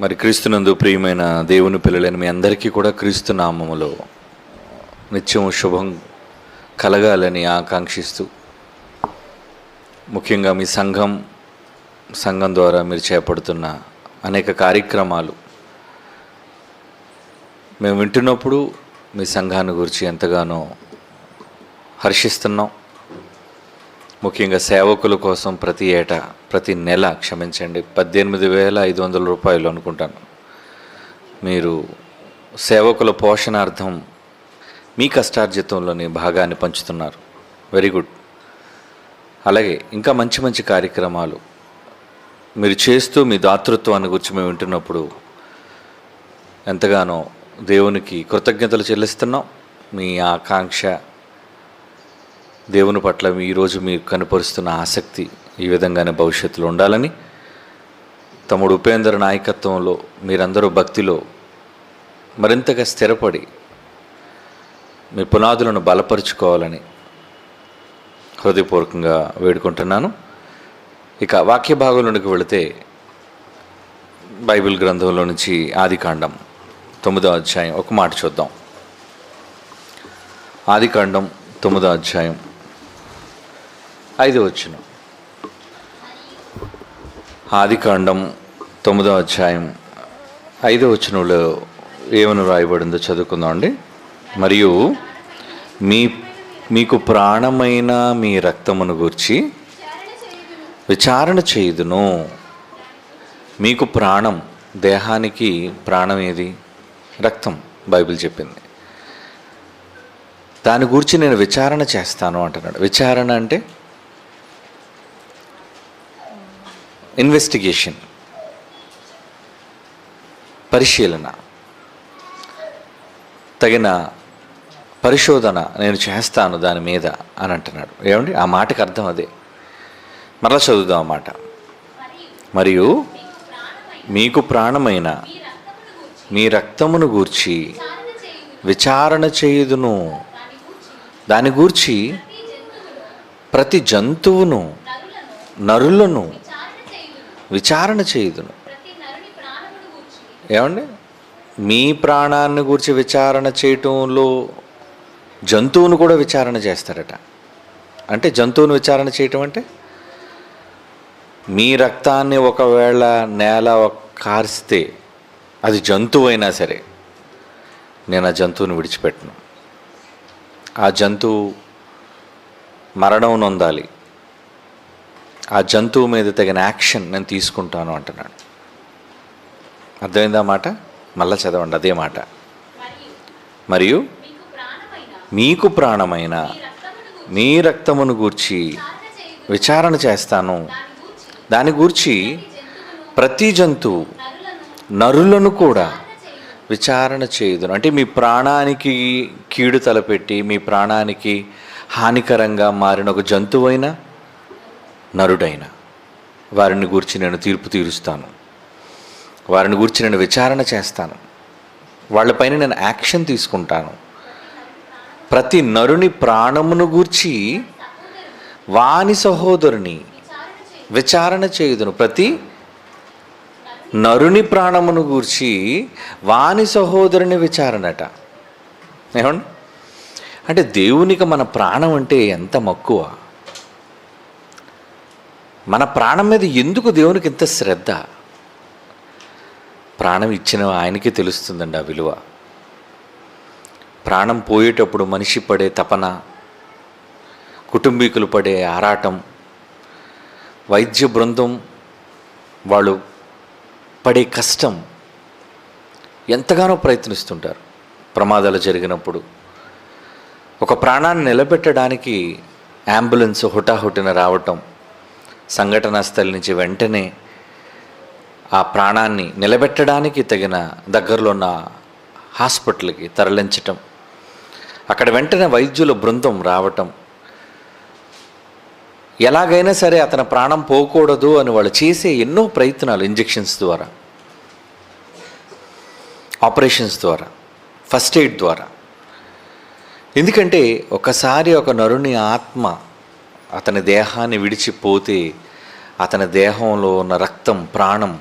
మరి క్రీస్తునందు ప్రియమైన దేవుని పిల్లలైన మీ అందరికీ కూడా క్రీస్తు నామములో నిత్యం శుభం కలగాలని ఆకాంక్షిస్తూ, ముఖ్యంగా మీ సంఘం ద్వారా మీరు చేపడుతున్న అనేక కార్యక్రమాలు మేము వింటున్నప్పుడు మీ సంఘాన్ని గురించి ఎంతగానో హర్షిస్తున్నాం. ముఖ్యంగా సేవకుల కోసం ప్రతి నెల 18,500 రూపాయలు అనుకుంటాను మీరు సేవకుల పోషణార్థం మీ కష్టార్జితంలోని భాగాన్ని పంచుతున్నారు. Very good. అలాగే ఇంకా మంచి మంచి కార్యక్రమాలు మీరు చేస్తూ మీ దాతృత్వాన్ని గురించి మేము వింటున్నప్పుడు ఎంతగానో దేవునికి కృతజ్ఞతలు చెల్లిస్తున్నాం. మీ ఆకాంక్ష దేవుని పట్ల ఈరోజు మీరు కనపరుస్తున్న ఆసక్తి ఈ విధంగానే భవిష్యత్తులో ఉండాలని, తమ్ముడు ఉపేంద్ర నాయకత్వంలో మీరందరూ భక్తిలో మరింతగా స్థిరపడి మీ పునాదులను బలపరుచుకోవాలని హృదయపూర్వకంగా వేడుకుంటున్నాను. ఇక వాక్య భాగంలోనికి వెళితే బైబిల్ గ్రంథంలో నుంచి ఆదికాండం 9వ అధ్యాయం ఒక మాట చూద్దాం. ఆదికాండం 9వ అధ్యాయం 5వ వచనం. ఆదికాండం 9వ అధ్యాయం 5వ వచనంలో ఏమని రాయబడిందో చదువుకుందాం అండి. మరియు మీకు ప్రాణమైన మీ రక్తమును గూర్చి విచారణ చేయుదును. మీకు ప్రాణం, దేహానికి ప్రాణం ఏది? రక్తం. బైబిల్ చెప్పింది. దాని గురించి నేను విచారణ చేస్తాను అంటున్నాడు. విచారణ అంటే ఇన్వెస్టిగేషన్, పరిశీలన, తగిన పరిశోధన నేను చేస్తాను దాని మీద అని అంటున్నాడు. ఏమండి, ఆ మాటకు అర్థం అదే. మరలా చదువుదాం ఆ మాట. మరియు మీకు ప్రాణమైన మీ రక్తమును గూర్చి విచారణ చేయుదును. దాని గూర్చి ప్రతి జంతువును, నరులను విచారణ చేయుదును. ఏమండి, మీ ప్రాణాన్ని గురించి విచారణ చేయటంలో జంతువును కూడా విచారణ చేస్తారట. అంటే జంతువును విచారణ చేయటం అంటే, మీ రక్తాన్ని ఒకవేళ నేల కారిస్తే అది జంతువు అయినా సరే నేను ఆ జంతువుని విడిచిపెట్టను. ఆ జంతువు మరణం నొందాలి, ఆ జంతువు మీద తగిన యాక్షన్ నేను తీసుకుంటాను అంటున్నాడు. అర్థమైందా మాట? మళ్ళా చదవండి అదే మాట. మరియు మీకు ప్రాణమైన మీ రక్తమును గూర్చి విచారణ చేస్తాను. దాని గూర్చి ప్రతి జంతువు, నరులను కూడా విచారణ చేయుదును. అంటే మీ ప్రాణానికి కీడు తలపెట్టి మీ ప్రాణానికి హానికరంగా మారిన ఒక జంతువైనా నరుడైనా వారిని గురించి నేను తీర్పు తీరుస్తాను. వారిని గురించి నేను విచారణ చేస్తాను. వాళ్ళపైన నేను యాక్షన్ తీసుకుంటాను. ప్రతి నరుని ప్రాణమును గూర్చి వాని సహోదరుని విచారణ చేయుదును. ప్రతి నరుని ప్రాణమును గూర్చి వాని సహోదరుని విచారణట. ఏమండి, అంటే దేవునికి మన ప్రాణం అంటే ఎంత మక్కువ. మన ప్రాణం మీద ఎందుకు దేవునికి ఇంత శ్రద్ధ? ప్రాణం ఇచ్చిన ఆయనకే తెలుస్తుందండి ఆ విలువ. ప్రాణం పోయేటప్పుడు మనిషి పడే తపన, కుటుంబీకులు పడే ఆరాటం, వైద్య బృందం వాళ్ళు పడే కష్టం, ఎంతగానో ప్రయత్నిస్తుంటారు. ప్రమాదాలు జరిగినప్పుడు ఒక ప్రాణాన్ని నిలబెట్టడానికి అంబులెన్స్ హుటాహుటిన రావటం, సంఘటనా స్థలి నుంచి వెంటనే ఆ ప్రాణాన్ని నిలబెట్టడానికి తగిన దగ్గరలో ఉన్న హాస్పిటల్కి తరలించటం, అక్కడ వెంటనే వైద్యుల బృందం రావటం, ఎలాగైనా సరే అతని ప్రాణం పోకూడదు అని వాళ్ళు చేసే ఎన్నో ప్రయత్నాలు, ఇంజెక్షన్స్ ద్వారా, ఆపరేషన్స్ ద్వారా, ఫస్ట్ ఎయిడ్ ద్వారా. ఎందుకంటే ఒకసారి ఒక నరుని ఆత్మ అతని దేహాన్ని విడిచిపోతే అతని దేహంలో ఉన్న రక్తం, ప్రాణం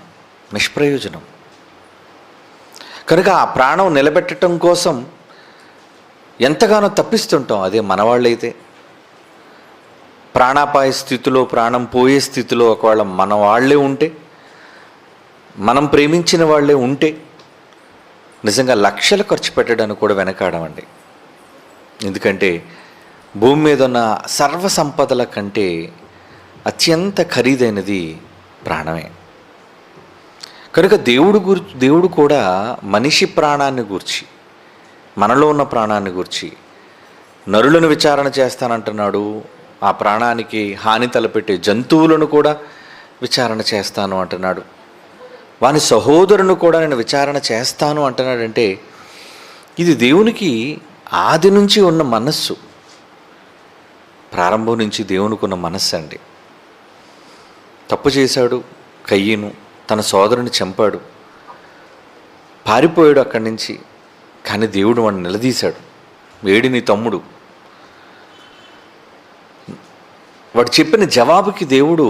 నిష్ప్రయోజనం. కనుక ఆ ప్రాణం నిలబెట్టడం కోసం ఎంతగానో తప్పిస్తుంటాం. అదే మనవాళ్ళైతే ప్రాణాపాయ స్థితిలో, ప్రాణం పోయే స్థితిలో ఒకవేళ మన వాళ్ళే ఉంటే, మనం ప్రేమించిన వాళ్ళే ఉంటే నిజంగా లక్షలు ఖర్చు పెట్టడానికి కూడా వెనకాడమండి. ఎందుకంటే భూమి మీద ఉన్న సర్వ సంపదల కంటే అత్యంత ఖరీదైనది ప్రాణమే. కనుక దేవుడు కూడా మనిషి ప్రాణాన్ని గూర్చి, మనలో ఉన్న ప్రాణాన్ని గూర్చి నరులను విచారణ చేస్తానంటున్నాడు. ఆ ప్రాణానికి హాని తలపెట్టే జంతువులను కూడా విచారణ చేస్తాను అంటున్నాడు. వాని సహోదరుని కూడా నేను విచారణ చేస్తాను అంటున్నాడంటే ఇది దేవునికి ఆది నుంచి ఉన్న మనస్సు, ప్రారంభం నుంచి దేవునికి ఉన్న మనస్సు అండి. తప్పు చేశాడు కయ్యను, తన సోదరుని చంపాడు, పారిపోయాడు అక్కడి నుంచి. కానీ దేవుడు వాడిని నిలదీశాడు. ఏడి నీ తమ్ముడు? వాడు చెప్పిన జవాబుకి దేవుడు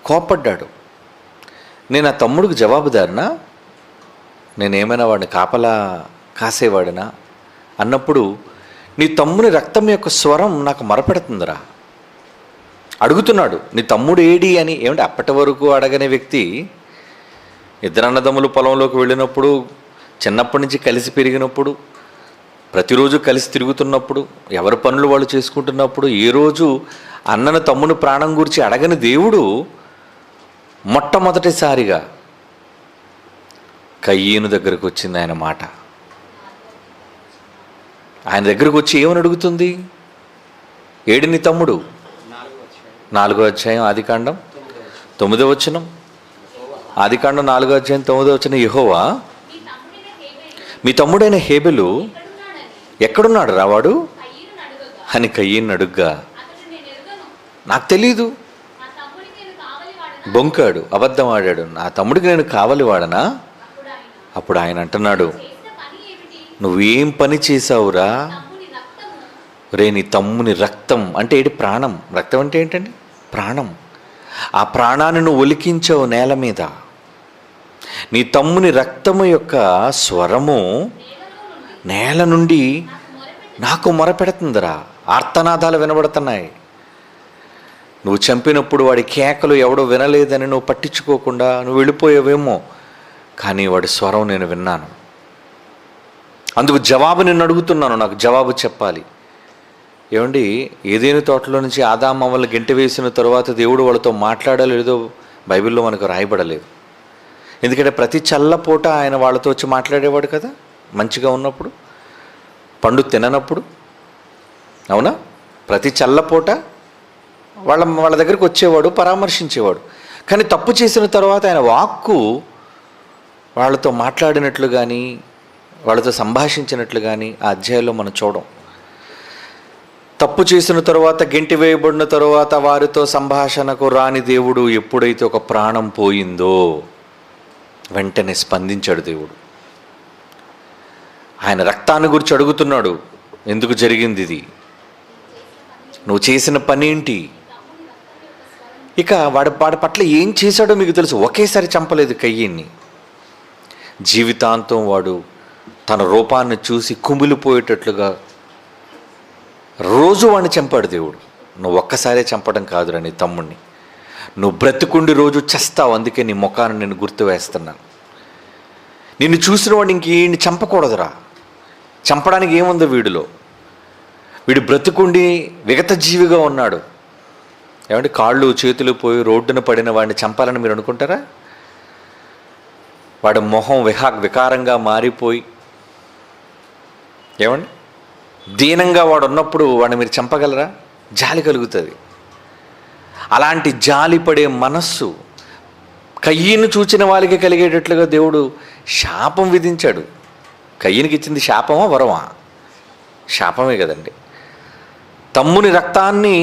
కోపడ్డాడు. నేను ఆ తమ్ముడికి జవాబుదారినా? నేనేమైనా వాడిని కాపలా కాసేవాడినా అన్నప్పుడు నీ తమ్ముని రక్తం యొక్క స్వరం నాకు మొరపెడుతుందిరా. అడుగుతున్నాడు నీ తమ్ముడు ఏడి అని. ఏమంటే అప్పటి వరకు అడగని వ్యక్తి, ఇద్దరు అన్నదమ్ములు పొలంలోకి వెళ్ళినప్పుడు, చిన్నప్పటి నుంచి కలిసి పెరిగినప్పుడు, ప్రతిరోజు కలిసి తిరుగుతున్నప్పుడు, ఎవరి పనులు వాళ్ళు చేసుకుంటున్నప్పుడు, ఏ రోజు అన్నను తమ్ముని ప్రాణం గురించి అడగని దేవుడు మొట్టమొదటిసారిగా కయ్యను దగ్గరకు వచ్చింది ఆయన మాట. ఆయన దగ్గరకు వచ్చి ఏమని అడుగుతుంది? ఏడి నీ తమ్ముడు? 4వ అధ్యాయం ఆదికాండం 9వ వచనం. ఆదికాండం 4వ అధ్యాయం 9వ వచనం. యెహోవా మీ తమ్ముడైన హేబెలు ఎక్కడున్నాడు రావాడు అని కయ్యను అడుగ్గా, నాకు తెలీదు. బొంకాడు, అబద్ధం ఆడాడు. నా తమ్ముడికి నేను కావలి వాడనా? అప్పుడు ఆయన అంటున్నాడు, నువ్వేం పని చేశావురా? రే నీ తమ్ముని రక్తం అంటే ఏంటి? ప్రాణం. రక్తం అంటే ఏంటండి? ప్రాణం. ఆ ప్రాణాన్ని నువ్వు ఒలికించావు నేల మీద. నీ తమ్ముని రక్తము యొక్క స్వరము నేల నుండి నాకు మొరపెడుతుందిరా. ఆర్తనాదాలు వినబడుతున్నాయి. నువ్వు చంపినప్పుడు వాడి కేకలు ఎవడో వినలేదని నువ్వు పట్టించుకోకుండా నువ్వు వెళ్ళిపోయావేమో, కానీ వాడి స్వరం నేను విన్నాను. అందుకు జవాబు నిన్ను అడుగుతున్నాను, నాకు జవాబు చెప్పాలి. ఏమండి, ఏదేని తోటలో నుంచి ఆదాము అవ్వలు గెంటి వేసిన తరువాత దేవుడు వాళ్ళతో మాట్లాడలేదో బైబిల్లో మనకు రాయబడలేదు. ఎందుకంటే ప్రతి చల్లపూట ఆయన వాళ్ళతో వచ్చి మాట్లాడేవాడు కదా, మంచిగా ఉన్నప్పుడు, పండు తిననప్పుడు. అవునా? ప్రతి చల్లపూట వాళ్ళ దగ్గరికి వచ్చేవాడు, పరామర్శించేవాడు. కానీ తప్పు చేసిన తర్వాత ఆయన వాక్కు వాళ్ళతో మాట్లాడినట్లు కానీ, వాళ్ళతో సంభాషించినట్లు కానీ ఆ అధ్యాయంలో మనం చూడం. తప్పు చేసిన తరువాత, గెంటి వేయబడిన తరువాత వారితో సంభాషణకు రాని దేవుడు ఎప్పుడైతే ఒక ప్రాణం పోయిందో వెంటనే స్పందించాడు దేవుడు. ఆయన రక్తాన్ని గురించి అడుగుతున్నాడు, ఎందుకు జరిగింది ఇది? నువ్వు చేసిన పని ఏంటి? ఇక వాడి పట్ల ఏం చేశాడో మీకు తెలుసు. ఒకేసారి చంపలేదు కయ్యన్ని. జీవితాంతం వాడు తన రూపాన్ని చూసి కుమిలిపోయేటట్లుగా రోజు వాడిని చంపాడు దేవుడు. నువ్వు ఒక్కసారే చంపడం కాదురా నీ తమ్ముడిని, నువ్వు బ్రతుకుండి రోజు చస్తావు. అందుకే నీ ముఖాన్ని నేను గుర్తు వేస్తున్నాను. నిన్ను చూసిన వాడు ఇంకేంటి చంపకూడదురా. చంపడానికి ఏముందో వీడిలో? వీడు బ్రతుకుండి విగత జీవిగా ఉన్నాడు. ఏమంటే కాళ్ళు చేతులు పోయి రోడ్డున పడిన వాడిని చంపాలని మీరు అనుకుంటారా? వాడి మొహం వికారంగా మారిపోయి, ఏమండి దీనంగా వాడు ఉన్నప్పుడు వాడిని మీరు చంపగలరా? జాలి కలుగుతుంది. అలాంటి జాలి పడే మనస్సు కయ్యను చూచిన వాళ్ళకి కలిగేటట్లుగా దేవుడు శాపం విధించాడు. కయ్యనికి ఇచ్చింది శాపమా వరమా? శాపమే కదండి. తమ్ముని రక్తాన్ని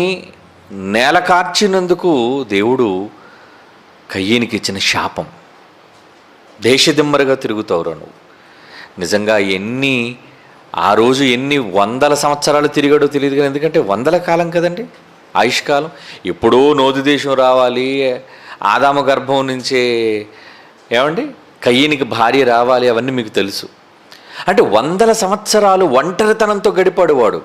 నేల కార్చినందుకు దేవుడు కయ్యనికి ఇచ్చిన శాపం. దేశదిమ్మరగా తిరుగుతావురా నువ్వు. నిజంగా ఆ రోజు ఎన్ని వందల సంవత్సరాలు తిరిగాడో తెలియదు కానీ, ఎందుకంటే వందల కాలం కదండి ఆయుష్కాలం. ఎప్పుడో నోదు దేశం రావాలి, ఆదాము గర్భం నుంచే ఏమండి కయ్యనికి భార్య రావాలి, అవన్నీ మీకు తెలుసు. అంటే 100 సంవత్సరాలు ఒంటరితనంతో గడిపాడు వాడు.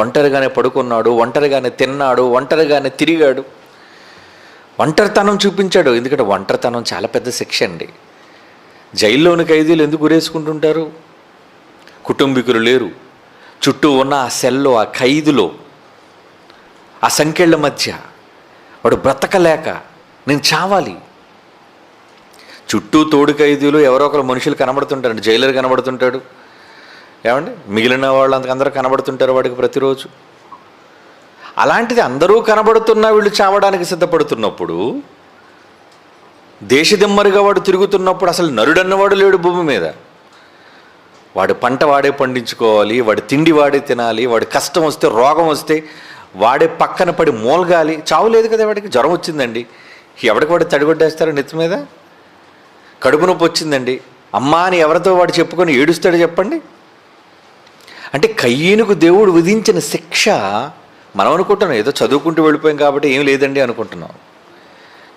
ఒంటరిగానే పడుకున్నాడు, ఒంటరిగానే తిన్నాడు, ఒంటరిగానే తిరిగాడు, ఒంటరితనం చూపించాడు. ఎందుకంటే ఒంటరితనం చాలా పెద్ద శిక్ష అండి. జైల్లోని ఖైదీలు ఎందుకు గురేసుకుంటుంటారు? కుటుంబీకులు లేరు, చుట్టూ ఉన్న ఆ సెల్లో, ఆ ఖైదులో, ఆ సంకెళ్ళ మధ్య వాడు బ్రతకలేక నేను చావాలి. చుట్టూ తోడు ఖైదీలు ఎవరో ఒకరు మనుషులు కనబడుతుంటారండి. జైలర్ కనబడుతుంటాడు, ఏమండి మిగిలిన వాళ్ళు అందరూ కనబడుతుంటారు వాడికి ప్రతిరోజు. అలాంటిది అందరూ కనబడుతున్నా వీళ్ళు చావడానికి సిద్ధపడుతున్నప్పుడు, దేశదిమ్మరిగా వాడు తిరుగుతున్నప్పుడు అసలు నరుడన్నవాడు లేడు భూమి మీద. వాడి పంట వాడే పండించుకోవాలి, వాడి తిండి వాడే తినాలి, వాడి కష్టం వస్తే రోగం వస్తే వాడే పక్కన పడి మూలగాలి. చావు లేదు కదా వాడికి. జ్వరం వచ్చిందండి, ఎవడికి వాడు తడిగొడ్డేస్తారో నెత్తి మీద. కడుపు నొప్పి వచ్చిందండి, అమ్మా అని ఎవరితో వాడు చెప్పుకొని ఏడుస్తాడు చెప్పండి. అంటే కయ్యనుకు దేవుడు విధించిన శిక్ష మనం అనుకుంటున్నాం ఏదో చదువుకుంటూ వెళ్ళిపోయాం కాబట్టి ఏం లేదండి అనుకుంటున్నాం.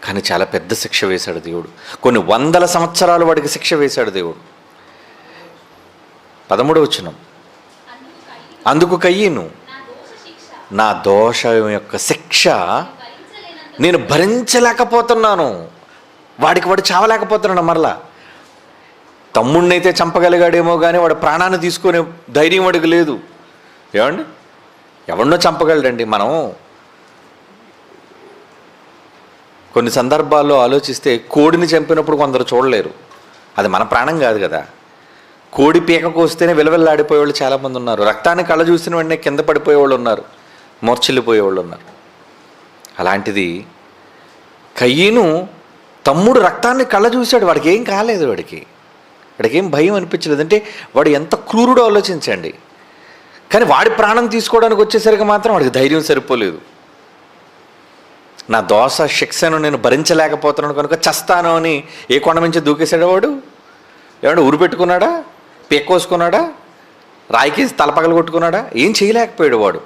కానీ చాలా పెద్ద శిక్ష వేశాడు దేవుడు. కొన్ని 100 సంవత్సరాలు వాడికి శిక్ష వేశాడు దేవుడు. 13వ వచనం, అందుకు కయ్యను నా దోషం యొక్క శిక్ష నేను భరించలేకపోతున్నాను. వాడికి వాడు చావలేకపోతున్నాడు. మరలా తమ్ముడినైతే చంపగలిగాడేమో కానీ వాడు ప్రాణాన్ని తీసుకునే ధైర్యం వాడికి లేదు. ఏమండి, ఎవరినో చంపగలడండి. మనం కొన్ని సందర్భాల్లో ఆలోచిస్తే కోడిని చంపినప్పుడు కొందరు చూడలేరు, అది మన ప్రాణం కాదు కదా. కోడి పీక కోస్తేనే విలవిల్లాడిపోయేవాళ్ళు చాలామంది ఉన్నారు. రక్తాన్ని కళ్ళ చూసిన వెంటనే కింద పడిపోయేవాళ్ళు ఉన్నారు, మూర్ఛిల్లిపోయేవాళ్ళు ఉన్నారు. అలాంటిది కయ్యను తమ్ముడు రక్తాన్ని కళ్ళ చూశాడు, వాడికి ఏం కాలేదు, వాడికి ఏం భయం అనిపించలేదు. అంటే వాడు ఎంత క్రూరుడో ఆలోచించండి. కానీ వాడి ప్రాణం తీసుకోవడానికి వచ్చేసరికి మాత్రం వాడికి ధైర్యం సరిపోలేదు. నా దోష శిక్షను నేను భరించలేకపోతున్నాను కనుక చస్తాను అని ఏ కొండ నుంచి దూకేశాడు వాడు? ఏమంటే ఊరు పెట్టుకున్నాడా, పేక్కోసుకున్నాడా, రాయికేసి తలపగలు కొట్టుకున్నాడా? ఏం చేయలేకపోయాడు వాడు.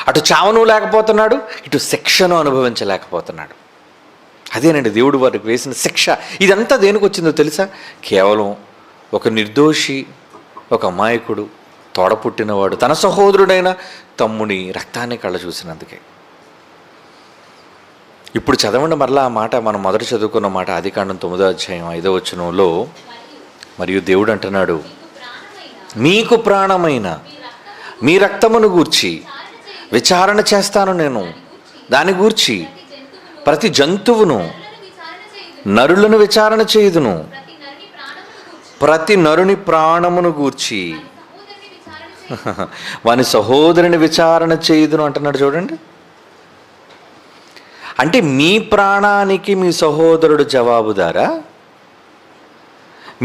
అటు చావను లేకపోతున్నాడు, ఇటు శిక్షను అనుభవించలేకపోతున్నాడు. అదేనండి దేవుడు వారికి వేసిన శిక్ష. ఇదంతా దేనికి వచ్చిందో తెలుసా? కేవలం ఒక నిర్దోషి, ఒక అమాయకుడు, తోడపుట్టినవాడు తన సహోదరుడైన తమ్ముని రక్తాన్ని కళ్ళ చూసినందుకే. ఇప్పుడు చదవండి మరలా ఆ మాట, మనం మొదట చదువుకున్న మాట, ఆదికాండం 9వ అధ్యాయం 5వ వచనంలో. మరియు దేవుడు అంటున్నాడు, మీకు ప్రాణమైన మీ రక్తమును గూర్చి విచారణ చేస్తాను నేను. దాని గూర్చి ప్రతి జంతువును నరులను విచారణ చేయుదును, ప్రతి నరుని ప్రాణమును గూర్చి వాని సహోదరుని విచారణ చేయుదును అంటున్నాడు. చూడండి, అంటే మీ ప్రాణానికి మీ సహోదరుడు జవాబుదారా?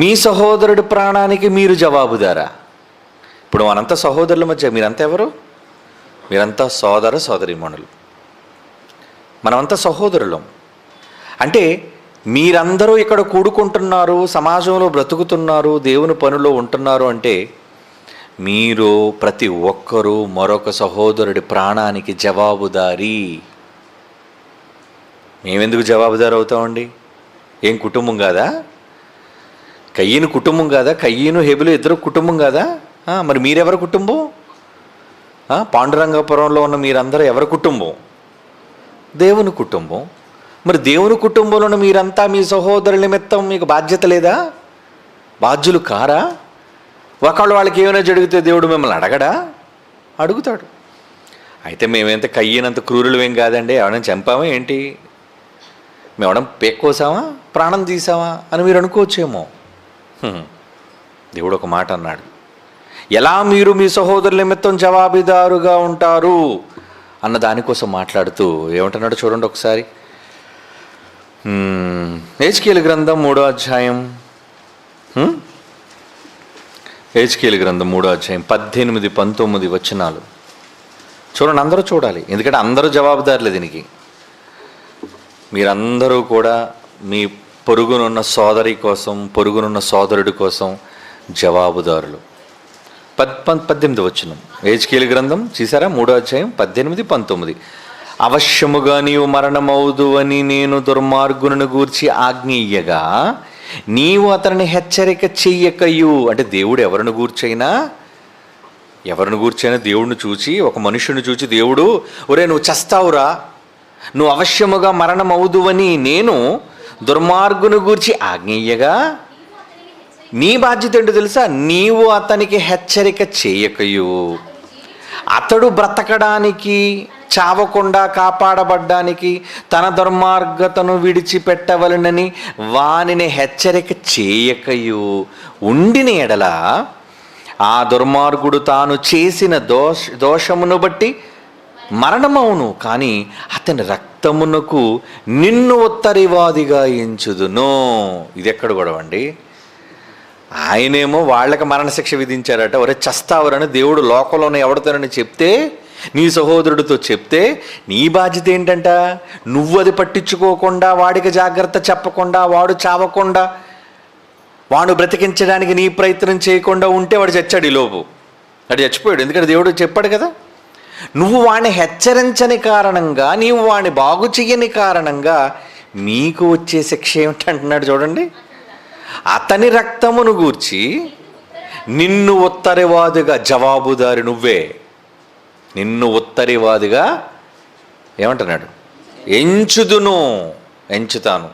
మీ సహోదరుడి ప్రాణానికి మీరు జవాబుదారా? ఇప్పుడు మనంతా సహోదరుల మధ్య, మీరంతా ఎవరు? మీరంతా సోదర సోదరీమణులు, మనమంతా సహోదరులం. అంటే మీరందరూ ఇక్కడ కూడుకుంటున్నారు, సమాజంలో బ్రతుకుతున్నారు, దేవుని పనిలో ఉంటున్నారు. అంటే మీరు ప్రతి ఒక్కరూ మరొక సహోదరుడి ప్రాణానికి జవాబుదారీ. మేమెందుకు జవాబుదారు అవుతామండి? ఏం కుటుంబం కాదా? కయ్యను కుటుంబం కాదా? కయ్యను హెబెలు ఇద్దరు కుటుంబం కాదా? మరి మీరెవరి కుటుంబం? పాండురంగపురంలో ఉన్న మీరందరూ ఎవరి కుటుంబం? దేవుని కుటుంబం. మరి దేవుని కుటుంబంలో మీరంతా మీ సహోదరుల నిమిత్తం మీకు బాధ్యత లేదా? బాధ్యులు కారా? ఒకళ్ళు వాళ్ళకి ఏమైనా జరిగితే దేవుడు మిమ్మల్ని అడగడా? అడుగుతాడు. అయితే మేమెంత కయ్యనంత క్రూరులమేం కాదండి. ఎవరైనా చంపామా ఏంటి? మేము ఎవడం పేక్కోసామా, ప్రాణం తీసామా అని మీరు అనుకోవచ్చేమో. దేవుడు ఒక మాట అన్నాడు, ఎలా మీరు మీ సహోదరుల నిమిత్తం జవాబుదారుగా ఉంటారు అన్న దానికోసం మాట్లాడుతూ ఏమంటున్నాడు చూడండి ఒకసారి. హెజ్కేలు గ్రంథం 3వ అధ్యాయం, హెజ్కేలు గ్రంథం 3వ అధ్యాయం 18, 19 వచనాలు చూడండి. అందరూ చూడాలి, ఎందుకంటే అందరూ జవాబుదారులే దీనికి. మీరందరూ కూడా మీ పొరుగునున్న సోదరి కోసం, పొరుగునున్న సోదరుడి కోసం జవాబుదారులు. 18వ వచనం హెజ్కేలు గ్రంథం చూసారా, 3వ అధ్యాయం 18, 19. అవశ్యముగా నీవు మరణమవుదు అని నేను దుర్మార్గులను గూర్చి ఆజ్ఞ ఇయ్యగా నీవు అతనిని హెచ్చరిక చెయ్యకయు. అంటే దేవుడు ఎవరిని గూర్చైనా దేవుడిని చూచి, ఒక మనుషుని చూచి దేవుడు, ఒరే నువ్వు చస్తావురా, నువ్వు అవశ్యముగా మరణం అవుదువని నేను దుర్మార్గుని గూర్చి ఆజ్ఞయ్యగా, నీ బాధ్యత ఏంటో తెలుసా? నీవు అతనికి హెచ్చరిక చేయకయు. అతడు బ్రతకడానికి, చావకుండా కాపాడబడ్డానికి, తన దుర్మార్గతను విడిచిపెట్టవలనని వానిని హెచ్చరిక చేయకయు ఉండిన ఎడల ఆ దుర్మార్గుడు తాను చేసిన దోషమును బట్టి మరణమవును, కానీ అతని రక్తమునకు నిన్ను ఉత్తరివాదిగా ఎంచుదును. ఇది ఎక్కడ గొడవ అండి? ఆయనేమో వాళ్ళకి మరణశిక్ష విధించారట. ఒరే చస్తావరని దేవుడు లోకంలోనే ఎవడితోనని చెప్తే, నీ సహోదరుడితో చెప్తే, నీ బాధ్యత ఏంటంట? నువ్వు అది పట్టించుకోకుండా, వాడికి జాగ్రత్త చెప్పకుండా, వాడు చావకుండా, వాడు బ్రతికించడానికి నీ ప్రయత్నం చేయకుండా ఉంటే వాడు చచ్చాడు. ఈ లోపు వాడు చచ్చిపోయాడు. ఎందుకంటే దేవుడు చెప్పాడు కదా. నువ్వు వాడిని హెచ్చరించని కారణంగా, నీవు వాడిని బాగు చెయ్యని కారణంగా మీకు వచ్చే శిక్ష ఏమిటంటున్నాడు చూడండి. అతని రక్తమును గూర్చి నిన్ను ఉత్తరివాదిగా, జవాబుదారి నువ్వే, నిన్ను ఉత్తరివాదిగా ఏమంటున్నాడు? ఎంచుతాను.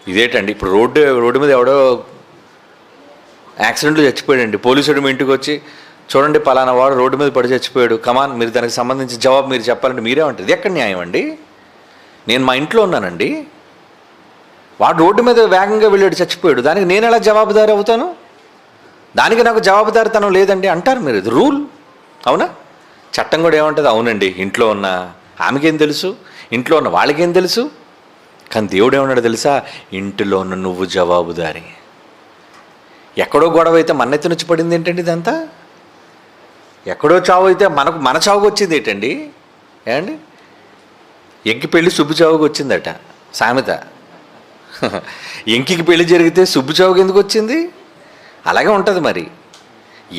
ఇదేంటండి? ఇప్పుడు రోడ్డు మీద ఎవడో యాక్సిడెంట్లో చచ్చిపోయాడండి. పోలీసుడు మీ ఇంటికి వచ్చి, చూడండి పలానా వాడు రోడ్డు మీద పడి చచ్చిపోయాడు, కమాన్ మీరు దానికి సంబంధించి జవాబు మీరు చెప్పాలంటే మీరేమంటారు? ఇది ఎక్కడ న్యాయం అండి? నేను మా ఇంట్లో ఉన్నానండి, వాడు రోడ్డు మీద వేగంగా వెళ్ళాడు, చచ్చిపోయాడు, దానికి నేను ఎలా జవాబుదారి అవుతాను? దానికి నాకు జవాబుదారితనం లేదండి అంటారు మీరు. ఇది రూల్, అవునా? చట్టం కూడా ఏమంటుంది? అవునండి, ఇంట్లో ఉన్న ఆమెకేం తెలుసు, ఇంట్లో ఉన్న వాళ్ళకేం తెలుసు. కానీ దేవుడు ఏమన్నాడు తెలుసా? ఇంటిలో ఉన్న నువ్వు జవాబుదారి. ఎక్కడో గొడవ అయితే మన్నెత్తి నుంచి పడింది ఏంటండి ఇదంతా? ఎక్కడో చావు అయితే మన చావుకు వచ్చింది ఏంటండి? ఏమండి? ఎంకి పెళ్ళి సుబ్బు చావుకు వచ్చిందట సామెత. ఎంకికి పెళ్లి జరిగితే సుబ్బు చావుకు ఎందుకు వచ్చింది? అలాగే ఉంటుంది మరి.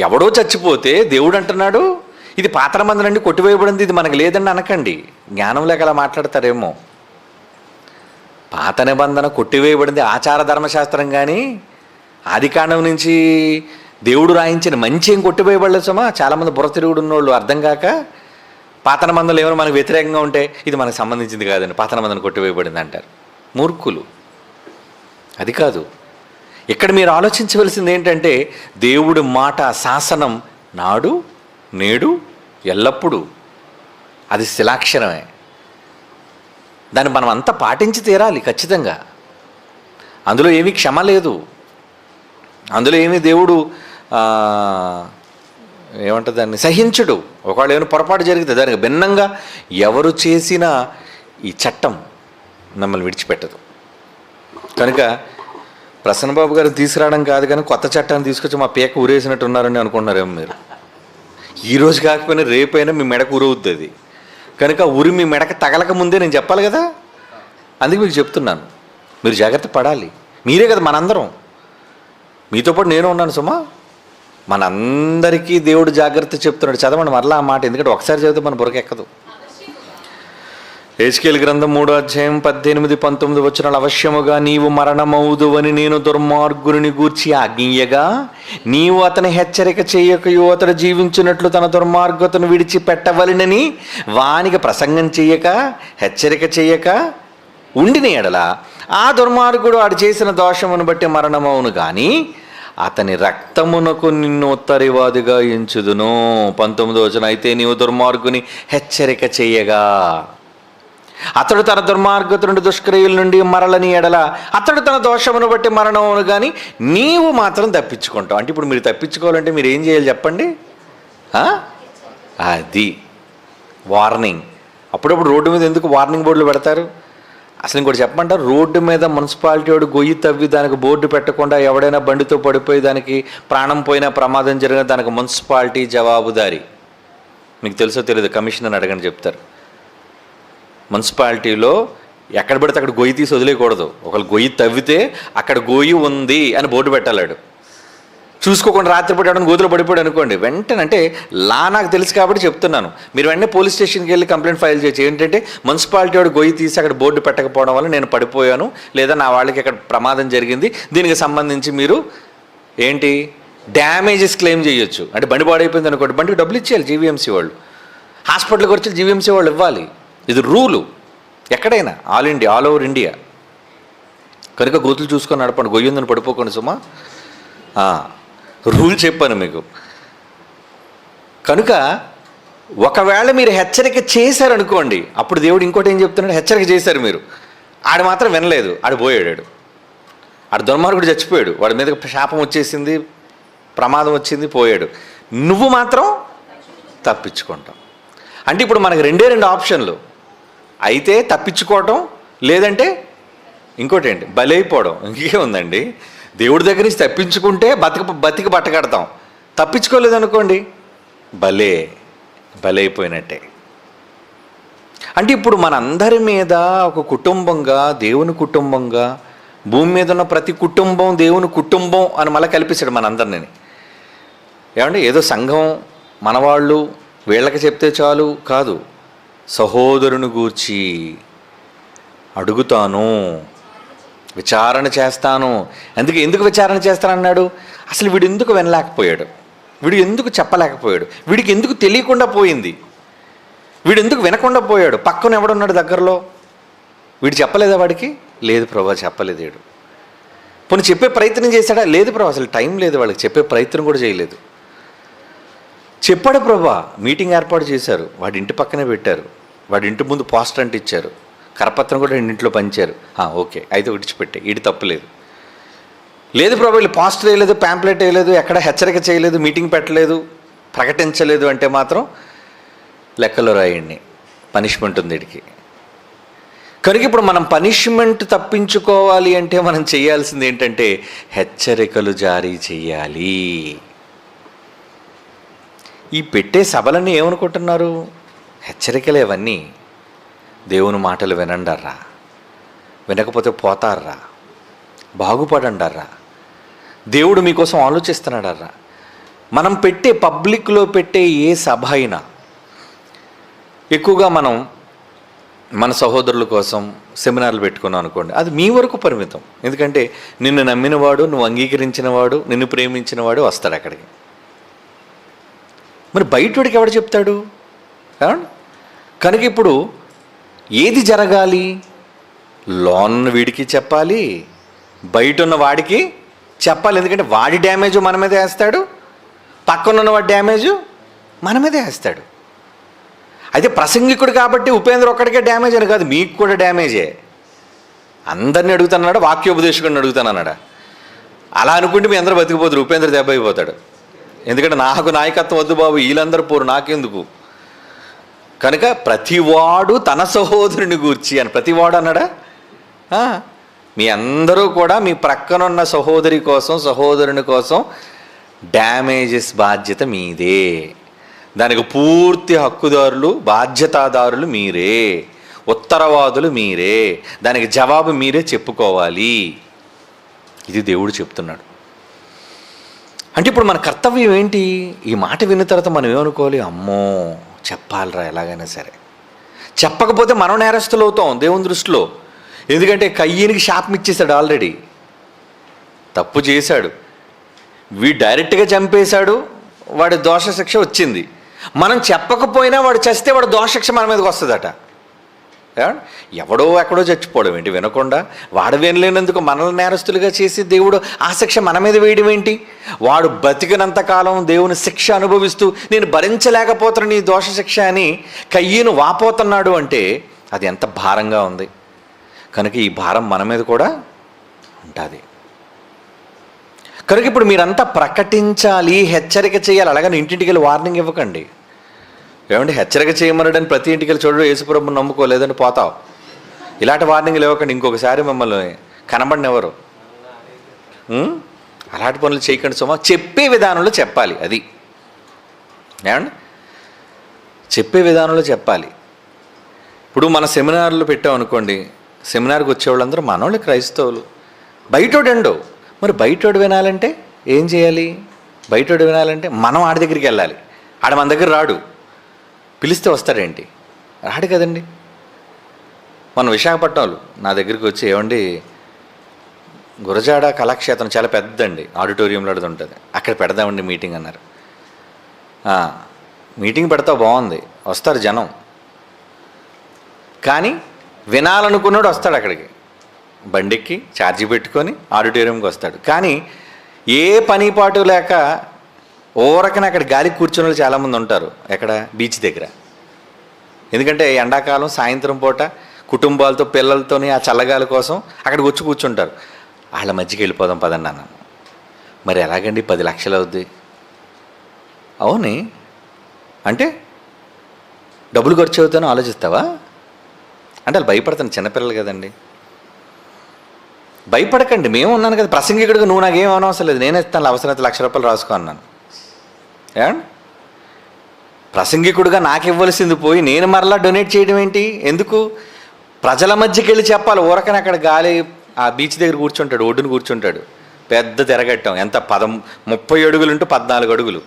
ఎవడో చచ్చిపోతే దేవుడు అంటున్నాడు, ఇది పాత్ర మందులండి కొట్టివేయబడింది, ఇది మనకు లేదండి అనకండి. జ్ఞానం లేక అలా మాట్లాడతారేమో. పాత నిబంధన కొట్టివేయబడింది ఆచార ధర్మశాస్త్రం, కానీ ఆదికాండం నుంచి దేవుడు రాయించిన మంచి ఏం కొట్టివేయబడలేదు సుమా. చాలామంది బుర్ర తిరుగుడు ఉన్నోళ్ళు అర్థం కాక పాత నిబంధనలు ఏమైనా మనకు వ్యతిరేకంగా ఉంటే ఇది మనకు సంబంధించింది కాదండి, పాత నిబంధన కొట్టివేయబడింది అంటారు. మూర్ఖులు. అది కాదు. ఇక్కడ మీరు ఆలోచించవలసింది ఏంటంటే, దేవుడి మాట శాసనం నాడు నేడు ఎల్లప్పుడూ అది శిలాక్షరమే. దాన్ని మనం అంతా పాటించి తీరాలి ఖచ్చితంగా. అందులో ఏమీ క్షమ లేదు, అందులో ఏమీ దేవుడు ఏమంటుంది దాన్ని సహించడు. ఒకవేళ ఏమైనా పొరపాటు జరిగితే దానికి భిన్నంగా ఎవరు చేసినా ఈ చట్టం మిమ్మల్ని విడిచిపెట్టదు. కనుక ప్రసన్నబాబు గారు తీసుకురావడం కాదు, కానీ కొత్త చట్టాన్ని తీసుకొచ్చి మా పేక ఊరేసినట్టు ఉన్నారని అనుకుంటున్నారేమో మీరు. ఈరోజు కాకపోయినా రేపైనా మీ మెడకు ఊరవుద్ది అది. కనుక ఉరి మీ మెడకు తగలక ముందే నేను చెప్పాలి కదా. అందుకే మీకు చెప్తున్నాను, మీరు జాగ్రత్త పడాలి. మీరే కదా మనందరం, మీతో పాటు నేను ఉన్నాను సుమా. మనందరికీ దేవుడు జాగ్రత్త చెప్తున్నాడు. చదవండి మరలా ఆ మాట, ఎందుకంటే ఒకసారి చదివితే మన బుర్రకెక్కదు. హెజ్కేలు గ్రంథం 3:18-19 వచనాలు. అవశ్యముగా నీవు మరణమవుదువని నేను దుర్మార్గుని గూర్చి ఆజ్ఞయ్యగా, నీవు అతని హెచ్చరిక చేయకయో, అతడు జీవించినట్లు తన దుర్మార్గతను విడిచిపెట్టవలెనని వానికి ప్రసంగం చేయక, హెచ్చరిక చేయక ఉండిన ఎడల ఆ దుర్మార్గుడు ఆడు చేసిన దోషమును బట్టి మరణమవును, కానీ అతని రక్తమునకు నిన్ను ఉత్తరివాదిగా ఎంచుదును. 19వ వచనం. అయితే నీవు దుర్మార్గుని హెచ్చరిక చేయగా, అతడు తన దుర్మార్గత నుండి దుష్క్రియల నుండి మరలని ఎడల అతడు తన దోషమును బట్టి మరణమును, కానీ నీవు మాత్రం తప్పించుకుంటావు. అంటే ఇప్పుడు మీరు తప్పించుకోవాలంటే మీరు ఏం చేయాలి చెప్పండి? అది వార్నింగ్. అప్పుడప్పుడు రోడ్డు మీద ఎందుకు వార్నింగ్ బోర్డులు పెడతారు? అసలు ఇంకోటి చెప్పమంటారు, రోడ్డు మీద మున్సిపాలిటీ వాడు గొయ్యి తవ్వి దానికి బోర్డు పెట్టకుండా ఎవడైనా బండితో పడిపోయి దానికి ప్రాణం పోయినా, ప్రమాదం జరిగిన దానికి మున్సిపాలిటీ జవాబుదారి. మీకు తెలుసో తెలియదు, కమిషనర్ అడగని చెప్తారు. మున్సిపాలిటీలో ఎక్కడ పడితే అక్కడ గొయ్యి తీసి వదిలేయకూడదు. ఒకళ్ళు గొయ్యి తవ్వితే అక్కడ గొయ్యి ఉంది అని బోర్డు పెట్టాలాడు. చూసుకోకుండా రాత్రిపూట ఎవడన్నా గోతులో పడిపోయాడు అనుకోండి, వెంటనే అంటే నాకు తెలుసు కాబట్టి చెప్తున్నాను, మీరు వెంటనే పోలీస్ స్టేషన్కి వెళ్ళి కంప్లైంట్ ఫైల్ చేయొచ్చు. ఏంటంటే మున్సిపాలిటీ వాడు గొయ్యి తీసి అక్కడ బోర్డు పెట్టకపోవడం వల్ల నేను పడిపోయాను, లేదా నా వాళ్ళకి అక్కడ ప్రమాదం జరిగింది, దీనికి సంబంధించి మీరు ఏంటి డ్యామేజెస్ క్లెయిమ్ చేయొచ్చు. అంటే బండి పాడైపోయింది అనుకోండి, బండికి డబ్బులు ఇచ్చేయాలి జీవీఎంసీ వాళ్ళు, హాస్పిటల్కి వచ్చి జీవీఎంసీ వాళ్ళు ఇవ్వాలి. ఇది రూలు ఎక్కడైనా, ఆల్ ఓవర్ ఇండియా. కనుక గోతులు చూసుకొని నడపండి, గొయ్యి ఉందని పడిపోకండి సుమా. రూల్ చెప్పాను మీకు. కనుక ఒకవేళ మీరు హెచ్చరిక చేశారనుకోండి, అప్పుడు దేవుడు ఇంకోటి ఏం చెప్తున్నాడు, హెచ్చరిక చేశారు మీరు, ఆడు మాత్రం వినలేదు, ఆడు పోయాడు, ఆడు దుర్మార్గుడు చచ్చిపోయాడు, వాడి మీద శాపం వచ్చేసింది, ప్రమాదం వచ్చింది, పోయాడు, నువ్వు మాత్రం తప్పించుకుంటావు. అంటే ఇప్పుడు మనకు రెండు ఆప్షన్లు, అయితే తప్పించుకోవటం, లేదంటే ఇంకోటి ఏంటి బలైపోవడం. ఇంకే ఉందండి, దేవుడి దగ్గర నుంచి తప్పించుకుంటే బతికి బట్టకడతాం, తప్పించుకోలేదనుకోండి బలైపోయినట్టే. అంటే ఇప్పుడు మనందరి మీద ఒక కుటుంబంగా, దేవుని కుటుంబంగా, భూమి మీద ఉన్న ప్రతి కుటుంబం దేవుని కుటుంబం అని మళ్ళీ కల్పించాడు మనందరినీ. ఏమంటే ఏదో సంఘం మనవాళ్ళు వీళ్ళకి చెప్తే చాలు కాదు, సహోదరుని గూర్చి అడుగుతాను, విచారణ చేస్తాను. ఎందుకు విచారణ చేస్తానన్నాడు, అసలు వీడు ఎందుకు వినలేకపోయాడు, వీడు ఎందుకు చెప్పలేకపోయాడు, వీడికి ఎందుకు తెలియకుండా పోయింది, వీడు ఎందుకు వినకుండా పోయాడు, పక్కన ఎవడున్నాడు దగ్గరలో, వీడు చెప్పలేదా వాడికి, లేదు ప్రభా చెప్పలేదు, వీడు పోనీ చెప్పే ప్రయత్నం చేశాడా, లేదు ప్రభా అసలు టైం లేదు, వాళ్ళకి చెప్పే ప్రయత్నం కూడా చేయలేదు. చెప్పాడు ప్రభా, మీటింగ్ ఏర్పాటు చేశారు, వాడి ఇంటి పక్కనే పెట్టారు, వాడి ఇంటి ముందు పోస్టర్ అంటే ఇచ్చారు, కరపత్రం కూడా ఇంట్లో పంచారు, ఓకే అయితే విడిచిపెట్టే, వీడి తప్పులేదు. లేదు ప్రభా వీళ్ళు పోస్టర్ వేయలేదు, ప్యాంప్లెట్ వేయలేదు, ఎక్కడ హెచ్చరిక చేయలేదు, మీటింగ్ పెట్టలేదు, ప్రకటించలేదు అంటే మాత్రం లెక్కలో రాయండి, పనిష్మెంట్ ఉంది వీడికి. కనుక ఇప్పుడు మనం పనిష్మెంట్ తప్పించుకోవాలి అంటే మనం చేయాల్సింది ఏంటంటే హెచ్చరికలు జారీ చేయాలి. ఈ పెట్టే సభలన్నీ ఏమనుకుంటున్నారు, హెచ్చరికలే అవన్నీ. దేవుని మాటలు వినండర్రా, వినకపోతే పోతారా, బాగుపడండర్రా, దేవుడు మీకోసం ఆలోచిస్తున్నాడర్రా. మనం పెట్టే పబ్లిక్లో పెట్టే ఏ సభ అయినా ఎక్కువగా మనం మన సహోదరుల కోసం సెమినార్లు పెట్టుకున్నాం అనుకోండి, అది మీ వరకు పరిమితం. ఎందుకంటే నిన్ను నమ్మినవాడు, నువ్వు అంగీకరించినవాడు, నిన్ను ప్రేమించినవాడు వస్తాడు అక్కడికి. మరి బయటోడికి ఎవడు చెప్తాడు? కనుక ఇప్పుడు ఏది జరగాలి, లోన్ వీడికి చెప్పాలి, బయట ఉన్న వాడికి చెప్పాలి. ఎందుకంటే వాడి డ్యామేజ్ మన మీదే వేస్తాడు, పక్కనున్న వాడి డ్యామేజ్ మన మీదే వేస్తాడు. అయితే ప్రసంగికుడు కాబట్టి ఉపేంద్ర ఒక్కడికే డ్యామేజ్ అని కాదు, మీకు కూడా డ్యామేజే. అందరినీ అడుగుతానన్నాడా, వాక్యోపదేశకుడిని అడుగుతానన్నాడా? అలా అనుకుంటే మీ అందరూ బతికిపోతారు, ఉపేంద్ర దెబ్బ అయిపోతాడు. ఎందుకంటే నాకు నాయకత్వం వద్దు బాబు, వీళ్ళందరూ పోరు, నాకెందుకు. కనుక ప్రతివాడు తన సహోదరుని గూర్చి అని, ప్రతివాడు అన్నాడా? మీ అందరూ కూడా మీ ప్రక్కనున్న సహోదరి కోసం, సహోదరుని కోసం డ్యామేజెస్ బాధ్యత మీదే, దానికి పూర్తి హక్కుదారులు, బాధ్యతాదారులు మీరే, ఉత్తరవాదులు మీరే, దానికి జవాబు మీరే చెప్పుకోవాలి. ఇది దేవుడు చెప్తున్నాడు. అంటే ఇప్పుడు మన కర్తవ్యం ఏంటి? ఈ మాట విన్న తర్వాత మనం ఏమనుకోవాలి, అమ్మో చెప్పాలరా ఎలాగైనా సరే. చెప్పకపోతే మనం నేరస్తులు అవుతాం దేవుని దృష్టిలో. ఎందుకంటే కయ్యనికి శాపం ఇచ్చేశాడు, ఆల్రెడీ తప్పు చేశాడు, వీడు డైరెక్ట్గా చంపేశాడు, వాడి దోష శిక్ష వచ్చింది. మనం చెప్పకపోయినా వాడు చస్తే వాడు దోష శిక్ష మన మీదకి వస్తుందట. ఎవడో ఎక్కడో చచ్చిపోవడం ఏంటి వినకుండా, వాడు వినలేనందుకు మనల్ని నేరస్తులుగా చేసి దేవుడు ఆ శిక్ష మన మీద వేయడం ఏంటి? వాడు బతికినంతకాలం దేవుని శిక్ష అనుభవిస్తూ నేను భరించలేకపోతున్నాను నీ దోష శిక్ష అని కయ్యను వాపోతున్నాడు అంటే అది ఎంత భారంగా ఉంది. కనుక ఈ భారం మన మీద కూడా ఉంటుంది. కనుక ఇప్పుడు మీరంతా ప్రకటించాలి, హెచ్చరిక చేయాలి. అలాగని ఇంటింటికి వెళ్ళి వార్నింగ్ ఇవ్వకండి. ఏమంటే హెచ్చరిక చేయమనడని ప్రతి ఇంటికి వెళ్ళి చూడడం యేసుప్రభుని నమ్ముకోలేదని పోతావు, ఇలాంటి వార్నింగ్లు ఇవ్వకండి. ఇంకొకసారి మిమ్మల్ని కనబడినెవరు. అలాంటి పనులు చేయకండి సుమా. చెప్పే విధానంలో చెప్పాలి. అది ఏమండి చెప్పే విధానంలో చెప్పాలి. ఇప్పుడు మన సెమినార్లు పెట్టామనుకోండి, సెమినార్కి వచ్చేవాళ్ళందరూ మనోళ్ళు క్రైస్తవులు, బయటోడు ఎండో. మరి బయటోడు వినాలంటే ఏం చేయాలి? బయటోడు వినాలంటే మనం ఆడి దగ్గరికి వెళ్ళాలి. ఆడ మన దగ్గర రాడు. పిలిస్తే వస్తాడేంటి? రాడు కదండి. మన విశాఖపట్నం వాళ్ళు నా దగ్గరికి వచ్చి, ఏమండి గురజాడ కళాక్షేత్రం చాలా పెద్దండి, ఆడిటోరియంలో అది ఉంటుంది, అక్కడ పెడదామండి మీటింగ్ అన్నారు. మీటింగ్ పెడతా బాగుంది, వస్తారు జనం, కానీ వినాలనుకున్నాడు వస్తాడు అక్కడికి, బండికి ఛార్జీ పెట్టుకొని ఆడిటోరియంకి వస్తాడు. కానీ ఏ పని పాటు లేక ఓరకనే అక్కడ గాలికి కూర్చున్న వాళ్ళు చాలామంది ఉంటారు. ఎక్కడ? బీచ్ దగ్గర. ఎందుకంటే ఎండాకాలం సాయంత్రం పూట కుటుంబాలతో పిల్లలతోని ఆ చల్లగాలి కోసం అక్కడికి వచ్చి కూర్చుంటారు. వాళ్ళ మధ్యకి వెళ్ళిపోదాం పదండి అన్నాను. మరి ఎలాగండి, 10 లక్షలు అవుద్ది. అవుని అంటే డబ్బులు ఖర్చు అవుతానో ఆలోచిస్తావా అంటే వాళ్ళు భయపడతాను, చిన్నపిల్లలు కదండి. భయపడకండి, మేము ఉన్నాను కదా ప్రసంగికుడిగా, నువ్వు నాకేం అనవసరం లేదు, నేనే ఇస్తాను, అవసరమైతే ₹1,00,000 రాసుకో అన్నాను. ఏమండి, ప్రసంగికుడిగా నాకు ఇవ్వాల్సింది పోయి నేను మరలా డొనేట్ చేయడం ఏంటి? ఎందుకు? ప్రజల మధ్యకి వెళ్ళి చెప్పాలి. ఊరకని అక్కడ గాలి ఆ బీచ్ దగ్గర కూర్చుంటాడు, ఒడ్డును కూర్చుంటాడు, పెద్ద తిరగట్టం, ఎంత 30 అడుగులు ఉంటూ 14 అడుగులు,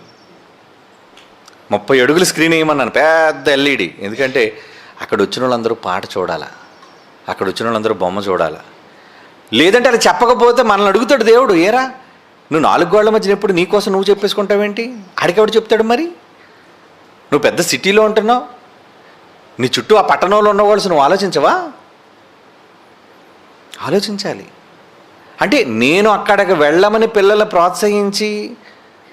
30 అడుగులు స్క్రీన్ వేయమన్నాను, పెద్ద ఎల్ఈడి. ఎందుకంటే అక్కడ వచ్చిన వాళ్ళందరూ పాట చూడాలా, అక్కడ వచ్చిన వాళ్ళందరూ బొమ్మ చూడాలా. లేదంటే అది చెప్పకపోతే మనల్ని అడుగుతాడు దేవుడు, ఏరా నువ్వు 4 గోళ్ల మధ్యన ఎప్పుడు నీకోసం నువ్వు చెప్పేసుకుంటావేంటి? ఆడికెవడు చెప్తాడు? మరి నువ్వు పెద్ద సిటీలో ఉంటున్నావు, నీ చుట్టూ ఆ పట్టణంలో ఉన్నవాళ్ళు నువ్వు ఆలోచించవా? ఆలోచించాలి. అంటే నేను అక్కడికి వెళ్ళమని పిల్లల్ని ప్రోత్సహించి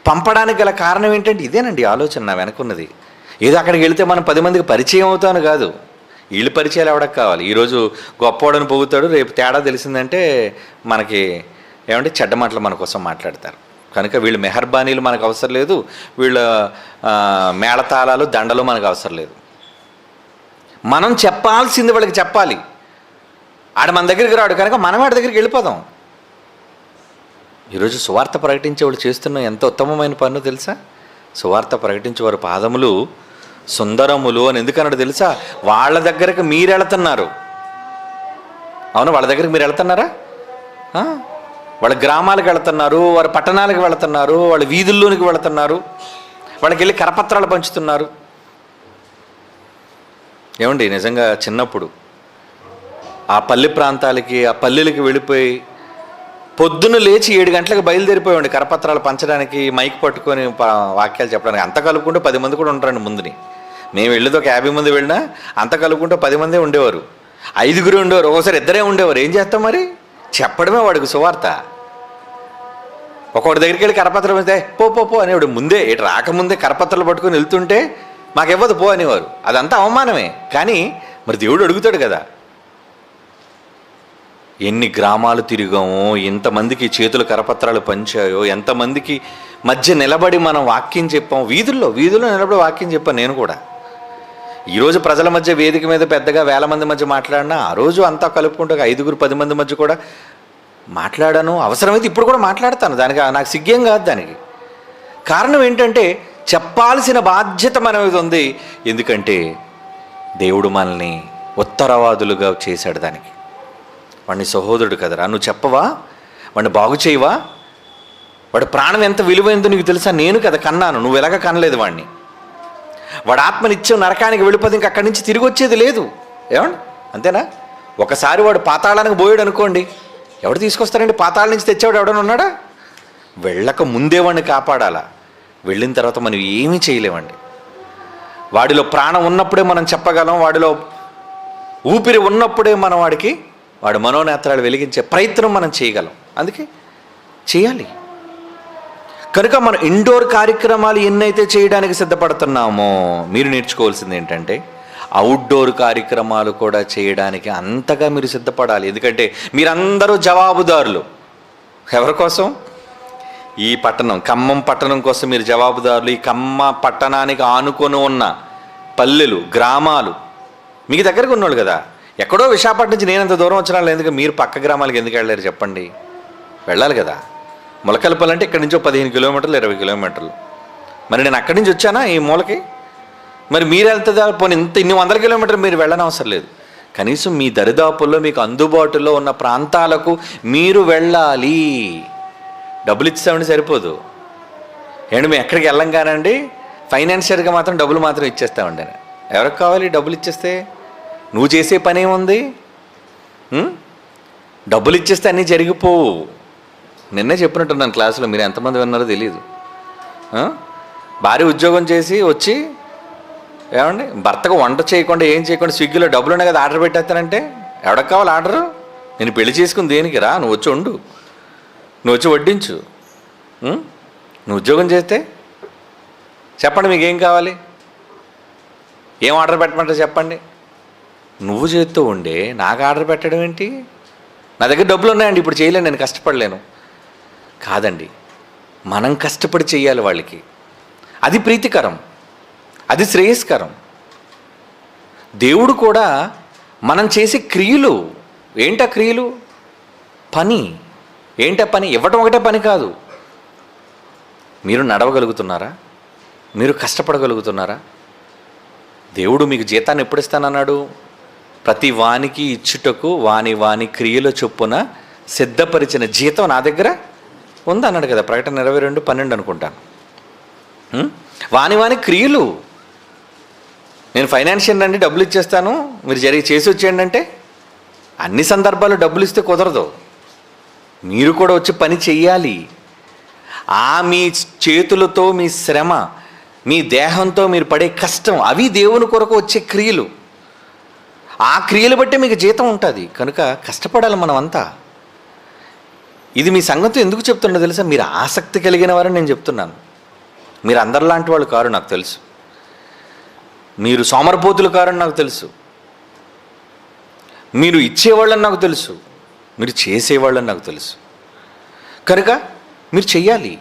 పంపడానికి గల కారణం ఏంటంటే ఇదేనండి ఆలోచన నా వెనకున్నది. ఏదో అక్కడికి వెళితే మనం 10 మందికి పరిచయం అవుతాను కాదు, వీళ్ళు పరిచయాలు ఎవడకు కావాలి. ఈరోజు గొప్పవాడని పొగుతాడు, రేపు తేడా తెలిసిందంటే మనకి ఏమంటే చెడ్డ మాటలు మన కోసం మాట్లాడతారు. కనుక వీళ్ళు మెహర్బానీలు మనకు అవసరం లేదు, వీళ్ళ మేళతాళాలు దండలు మనకు అవసరం లేదు. మనం చెప్పాల్సింది వాళ్ళకి చెప్పాలి. ఆడ మన దగ్గరికి రాడు కనుక మనం ఆడి దగ్గరికి వెళ్ళిపోదాం. ఈరోజు సువార్త ప్రకటించే వాళ్ళు చేస్తున్న ఎంత ఉత్తమమైన పన్ను తెలుసా? సువార్త ప్రకటించే వారి పాదములు సుందరములు అని ఎందుకన్నాడు తెలుసా? వాళ్ళ దగ్గరకు మీరు వెళుతున్నారు. అవును, వాళ్ళ దగ్గరికి మీరు వెళ్తున్నారా? వాళ్ళ గ్రామాలకు వెళుతున్నారు, వారి పట్టణాలకు వెళుతున్నారు, వాళ్ళ వీధుల్లోనికి వెళుతున్నారు, వాళ్ళకి వెళ్ళి కరపత్రాలు పంచుతున్నారు. ఏమండి, నిజంగా చిన్నప్పుడు ఆ పల్లె ప్రాంతాలకి, ఆ పల్లెలకి వెళ్ళిపోయి పొద్దున్న లేచి 7 గంటలకు బయలుదేరిపోయామండి కరపత్రాలు పంచడానికి, మైక్ పట్టుకొని వాక్యాలు చెప్పడానికి. అంత కలుపుకుంటూ 10 మంది కూడా ఉంటారండి ముందుని. మేము వెళ్ళేది ఒక 50 మంది వెళ్ళినా అంత కలుపుకుంటూ 10 మందే ఉండేవారు, 5గురు ఉండేవారు, ఒకసారి 2 ఉండేవారు. ఏం చేస్తాం మరి? చెప్పడమే వాడికి సువార్త. ఒకటి దగ్గరికి వెళ్ళి కరపత్రం వెళ్తే పో పో పో అనేవాడు. ముందే ఇటు రాకముందే కరపత్రాలు పట్టుకొని వెళ్తుంటే మాకెవ్వదు పో అనేవారు. అదంతా అవమానమే. కానీ మరి దేవుడు అడుగుతాడు కదా. ఎన్ని గ్రామాలు తిరిగామో, ఎంతమందికి చేతులు కరపత్రాలు పంచాయో, ఎంతమందికి మధ్య నిలబడి మనం వాక్యం చెప్పాం. వీధుల్లో నిలబడి వాక్యం చెప్పాను నేను కూడా. ఈరోజు ప్రజల మధ్య వేదిక మీద పెద్దగా 1000 మంది మధ్య మాట్లాడినా, ఆ రోజు అంతా కలుపుకుంటూ 5గురు 10 మంది మధ్య కూడా మాట్లాడాను. అవసరమైతే ఇప్పుడు కూడా మాట్లాడతాను, దానికి నాకు సిగ్గేం కాదు. దానికి కారణం ఏంటంటే చెప్పాల్సిన బాధ్యత మన మీద ఉంది. ఎందుకంటే దేవుడు మనల్ని ఉత్తరవాదులుగా చేశాడు. దానికి వాడిని సహోదరుడు కదరా, నువ్వు చెప్పవా? వాడిని బాగు చేయవా? వాడి ప్రాణం ఎంత విలువైందో నీకు తెలుసా? నేను కదా కన్నాను, నువ్వు ఎలాగ కనలేదు వాడిని. వాడు ఆత్మనిత్యం నరకానికి వెళ్ళిపోతే ఇంక అక్కడి నుంచి తిరిగి వచ్చేది లేదు. ఏమండి, అంతేనా? ఒకసారి వాడు పాతాళానికి పోయాడు అనుకోండి, ఎవడు తీసుకొస్తారండి? పాతాళ నుంచి తెచ్చేవాడు ఎవడన్నా ఉన్నాడా? వెళ్ళక ముందే వాడిని కాపాడాలా. వెళ్ళిన తర్వాత మనం ఏమీ చేయలేమండి. వాడిలో ప్రాణం ఉన్నప్పుడే మనం చెప్పగలం, వాడిలో ఊపిరి ఉన్నప్పుడే మనం వాడి మనోనేత్రాలు వెలిగించే ప్రయత్నం మనం చేయగలం. అందుకే చేయాలి. కనుక మనం ఇండోర్ కార్యక్రమాలు ఎన్నైతే చేయడానికి సిద్ధపడుతున్నామో, మీరు నేర్చుకోవాల్సింది ఏంటంటే అవుట్డోర్ కార్యక్రమాలు కూడా చేయడానికి అంతగా మీరు సిద్ధపడాలి. ఎందుకంటే మీరందరూ జవాబుదారులు. ఎవరి కోసం? ఈ పట్టణం, ఖమ్మం పట్టణం కోసం మీరు జవాబుదారులు. ఈ ఖమ్మ పట్టణానికి ఆనుకొని ఉన్న పల్లెలు, గ్రామాలు మీకు దగ్గరకు ఉన్నోళ్ళు కదా. ఎక్కడో విశాఖపట్నం నుంచి నేనంత దూరం వచ్చినా ఎందుకు మీరు పక్క గ్రామాలకు ఎందుకు వెళ్ళారు చెప్పండి? వెళ్ళాలి కదా. మొలకల్పల్లి అంటే ఇక్కడి నుంచో 15 కిలోమీటర్లు 20 కిలోమీటర్లు. మరి నేను అక్కడి నుంచి వచ్చానా ఈ మూలకి? మరి మీరు వెళ్తుందా? పోనీ ఇన్ని 100 కిలోమీటర్లు మీరు వెళ్ళని అవసరం లేదు. కనీసం మీ దరిదాపుల్లో మీకు అందుబాటులో ఉన్న ప్రాంతాలకు మీరు వెళ్ళాలి. డబ్బులు ఇచ్చేసామని సరిపోదు. ఏమండి మేము ఎక్కడికి వెళ్ళం కానండి, ఫైనాన్షియల్గా మాత్రం డబ్బులు మాత్రం ఇచ్చేస్తామండి. ఎవరికి కావాలి డబ్బులు ఇచ్చేస్తే? నువ్వు చేసే పని ఏముంది? డబ్బులు ఇచ్చేస్తే అన్నీ జరిగిపోవు. నిన్నే చెప్పినట్టున్నాను క్లాసులో, మీరు ఎంతమంది విన్నారో తెలియదు. భార్య ఉద్యోగం చేసి వచ్చి ఏమండి భర్తకు వంట చేయకుండా ఏం చేయకుండా స్విగ్గీలో డబ్బులు ఉన్నాయి కదా ఆర్డర్ పెట్టేస్తానంటే ఎవరికి కావాలి ఆర్డరు? నేను పెళ్లి చేసుకుని దేనికి రా, నువ్వు వచ్చి వండు, నువ్వు వచ్చి వడ్డించు. నువ్వు ఉద్యోగం చేస్తే చెప్పండి మీకేం కావాలి, ఏం ఆర్డర్ పెట్టమంటారు చెప్పండి. నువ్వు చేస్తూ ఉండే నాకు ఆర్డర్ పెట్టడం ఏంటి? నా దగ్గర డబ్బులు ఉన్నాయండి, ఇప్పుడు చేయలేను, నేను కష్టపడలేను. కాదండి, మనం కష్టపడి చెయ్యాలి వాళ్ళకి. అది ప్రీతికరం, అది శ్రేయస్కరం. దేవుడు కూడా మనం చేసే క్రియలు ఏంటా క్రియలు? పని ఏంటా పని? ఇవ్వటం ఒకటే పని కాదు. మీరు నడవగలుగుతున్నారా? మీరు కష్టపడగలుగుతున్నారా? దేవుడు మీకు జీతాన్ని ఎప్పుడు ఇస్తానన్నాడు? ప్రతి వానికి ఇచ్చుటకు వాని వాని క్రియల చొప్పున సిద్ధపరిచిన జీతం నా దగ్గర ఉందన్నాడు కదా, ప్రకటన 22:12 అనుకుంటాను. వాని వాని క్రియలు. నేను ఫైనాన్షియల్ అండి డబ్బులు ఇచ్చేస్తాను, మీరు చేసి వచ్చేయండి అంటే అన్ని సందర్భాలు డబ్బులు ఇస్తే కుదరదు. మీరు కూడా వచ్చి పని చెయ్యాలి. మీ చేతులతో మీ శ్రమ, మీ దేహంతో మీరు పడే కష్టం, అవి దేవుని కొరకు వచ్చే క్రియలు. ఆ క్రియలు బట్టి మీకు జీతం ఉంటుంది. కనుక కష్టపడాలి మనమంతా. ఇది మీ సంగతి ఎందుకు చెప్తున్నా తెలుసా? మీరు ఆసక్తి కలిగిన వారని నేను చెప్తున్నాను. మీరు అందరిలాంటి వాళ్ళు కారు నాకు తెలుసు, మీరు సోమరపోతులు కారని నాకు తెలుసు, మీరు ఇచ్చేవాళ్ళని నాకు తెలుసు, మీరు చేసేవాళ్ళని నాకు తెలుసు. కనుక మీరు చెయ్యాలి.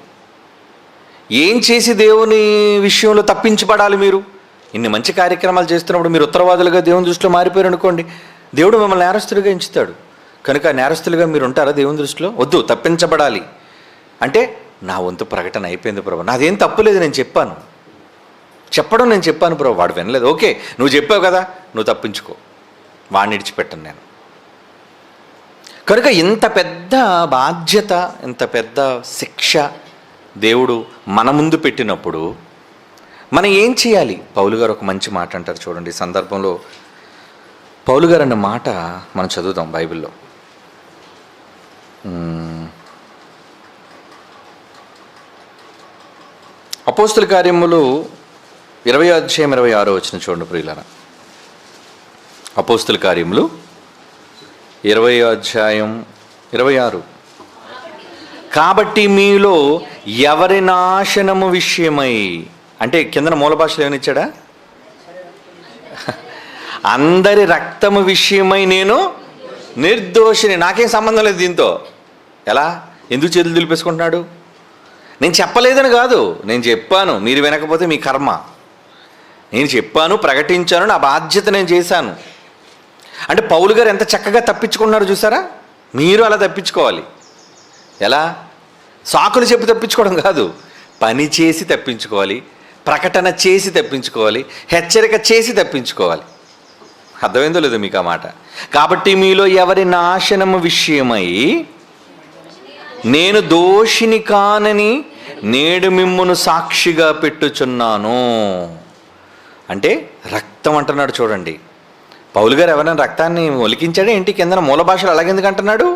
ఏం చేసి దేవుని విషయంలో తప్పించబడాలి? మీరు ఇన్ని మంచి కార్యక్రమాలు చేస్తున్నప్పుడు మీరు ఉత్తరవాదులుగా దేవుని దృష్టిలో మారిపోయారు అనుకోండి, దేవుడు మిమ్మల్ని నేరస్తులుగా ఎంచుతాడు. కనుక నేరస్తులుగా మీరు ఉంటారా దేవుని దృష్టిలో? వద్దు, తప్పించబడాలి అంటే నా వంతు ప్రకటన అయిపోయింది ప్రభు, నాదేం తప్పులేదు, నేను చెప్పాను, చెప్పడం నేను చెప్పాను ప్రభు, వాడు వినలేదు, ఓకే నువ్వు చెప్పావు కదా, నువ్వు తప్పించుకో, వాడిని విడిచిపెట్టను నేను. కనుక ఇంత పెద్ద బాధ్యత, ఇంత పెద్ద శిక్ష దేవుడు మన ముందు పెట్టినప్పుడు మనం ఏం చేయాలి? పౌలు గారు ఒక మంచి మాట అంటారు చూడండి. ఈ సందర్భంలో పౌలు గారు అన్న మాట మనం చదువుదాం బైబిల్లో. అపోస్తుల కార్యములు 20:26 చూడండి ప్రియులారా. అపోస్తుల కార్యములు 20:26. కాబట్టి మీలో ఎవరి నాశనము విషయమై, అంటే కిందన మూల భాషలో ఏమనిచ్చాడా? అందరి రక్తము విషయమై నేను నిర్దోషిని. నాకేం సంబంధం లేదు దీంతో. ఎలా? ఎందుకు చేతులు దులిపేసుకుంటున్నాడు? నేను చెప్పలేదని కాదు, నేను చెప్పాను, మీరు వినకపోతే మీ కర్మ. నేను చెప్పాను, ప్రకటించాను, నా బాధ్యత నేను చేశాను. అంటే పౌలు గారు ఎంత చక్కగా తప్పించుకున్నారు చూసారా? మీరు అలా తప్పించుకోవాలి. ఎలా? సాకులు చెప్పి తప్పించుకోవడం కాదు, పని చేసి తప్పించుకోవాలి, ప్రకటన చేసి తప్పించుకోవాలి, హెచ్చరిక చేసి తప్పించుకోవాలి. అర్థమైందో లేదో మీకు ఆ మాట? కాబట్టి మీలో ఎవరి నాశనము విషయమై నేను దోషిని కానని నేడు మిమ్మును సాక్షిగా పెట్టుచున్నాను. అంటే రక్తం అంటున్నాడు చూడండి. పౌలు గారు ఎవరైనా రక్తాన్ని ఒలికించాడా ఏంటి? కింద మూల భాషలో అలాగెందుకు అంటున్నాడు?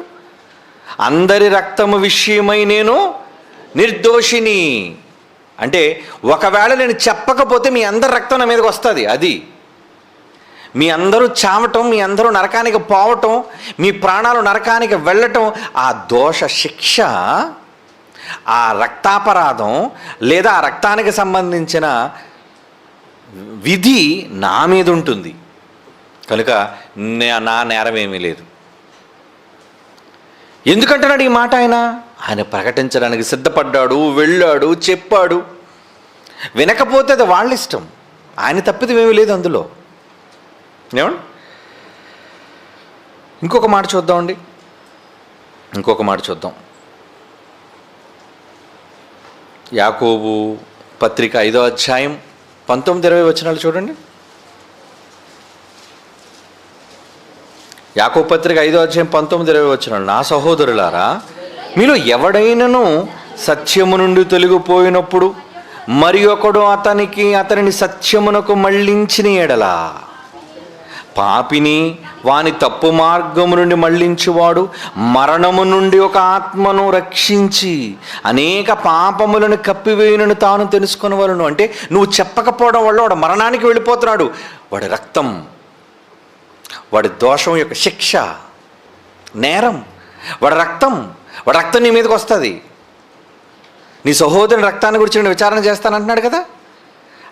అందరి రక్తము విషయమై నేను నిర్దోషిని. అంటే ఒకవేళ నేను చెప్పకపోతే మీ అందరి రక్తం నా మీదకి వస్తుంది. అది మీ అందరూ చావటం, మీ అందరూ నరకానికి పోవటం, మీ ప్రాణాలు నరకానికి వెళ్ళటం, ఆ దోష శిక్ష, ఆ రక్తాపరాధం లేదా ఆ రక్తానికి సంబంధించిన విధి నా మీద ఉంటుంది. కనుక నా నేరం ఏమీ లేదు. ఎందుకంటున్నాడు ఈ మాట? ఆయన ప్రకటించడానికి సిద్ధపడ్డాడు, వెళ్ళాడు, చెప్పాడు. వినకపోతే అది వాళ్ళ ఇష్టం, ఆయన తప్పిదం ఏమీ లేదు అందులో. ఏమండి? ఇంకొక మాట చూద్దామండి, ఇంకొక మాట చూద్దాం. యాకోబు పత్రిక 5:19-20 చూడండి. యాకోబు పత్రిక 5:19-20 నా సహోదరులారా, మీలో ఎవడైనను సత్యము నుండి తొలగిపోయినప్పుడు మరి ఒకడు అతనిని సత్యమునకు మళ్ళించిన ఎడల, పాపిని వాని తప్పు మార్గము నుండి మళ్ళించువాడు మరణము నుండి ఒక ఆత్మను రక్షించి అనేక పాపములను కప్పివేయునని తాను తెలుసుకొనవలెను. అంటే నువ్వు చెప్పకపోవడం వల్ల వాడు మరణానికి వెళ్ళిపోతున్నాడు. వాడి రక్తం, వాడి దోషం యొక్క శిక్ష, నేరం, వాడి రక్తం నీ మీదకి వస్తుంది. నీ సహోదరుని రక్తాన్ని గురించి నేను విచారణ చేస్తానంటున్నాడు కదా.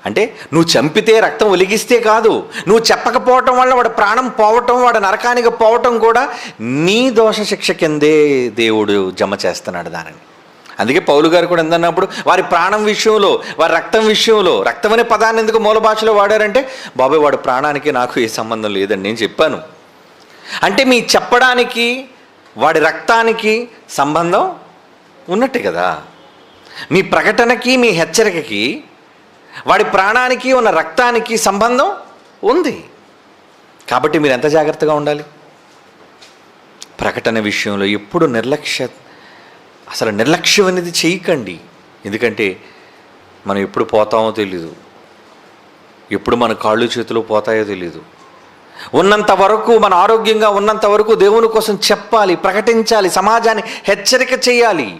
అంటే నువ్వు చంపితే, రక్తం ఒలిగిస్తే కాదు, నువ్వు చెప్పకపోవటం వల్ల వాడు ప్రాణం పోవటం, వాడు నరకానికి పోవటం కూడా నీ దోష శిక్ష కిందే దేవుడు జమ చేస్తున్నాడు దానిని. అందుకే పౌలు గారు కూడా ఎందన్నప్పుడు వారి ప్రాణం విషయంలో, వారి రక్తం విషయంలో, రక్తం అనే పదాన్ని ఎందుకు మూల భాషలో వాడారంటే, బాబాయ్ వాడి ప్రాణానికి నాకు ఏ సంబంధం లేదని నేను చెప్పాను. అంటే మీ చెప్పడానికి వాడి రక్తానికి సంబంధం ఉన్నట్టే కదా. మీ ప్రకటనకి, మీ హెచ్చరికకి, వాడి ప్రాణానికి ఉన్న రక్తానికి సంబంధం ఉంది. కాబట్టి మీరు ఎంత జాగ్రత్తగా ఉండాలి. ప్రకటన విషయంలో ఎప్పుడు నిర్లక్ష్యం అనేది చేయకండి. ఎందుకంటే మనం ఎప్పుడు పోతామో తెలీదు, ఎప్పుడు మన కాళ్ళు చేతులు పోతాయో తెలీదు. ఉన్నంత వరకు, మన ఆరోగ్యంగా ఉన్నంత వరకు దేవుని కోసం చెప్పాలి, ప్రకటించాలి, సమాజాన్ని హెచ్చరిక చేయాలి.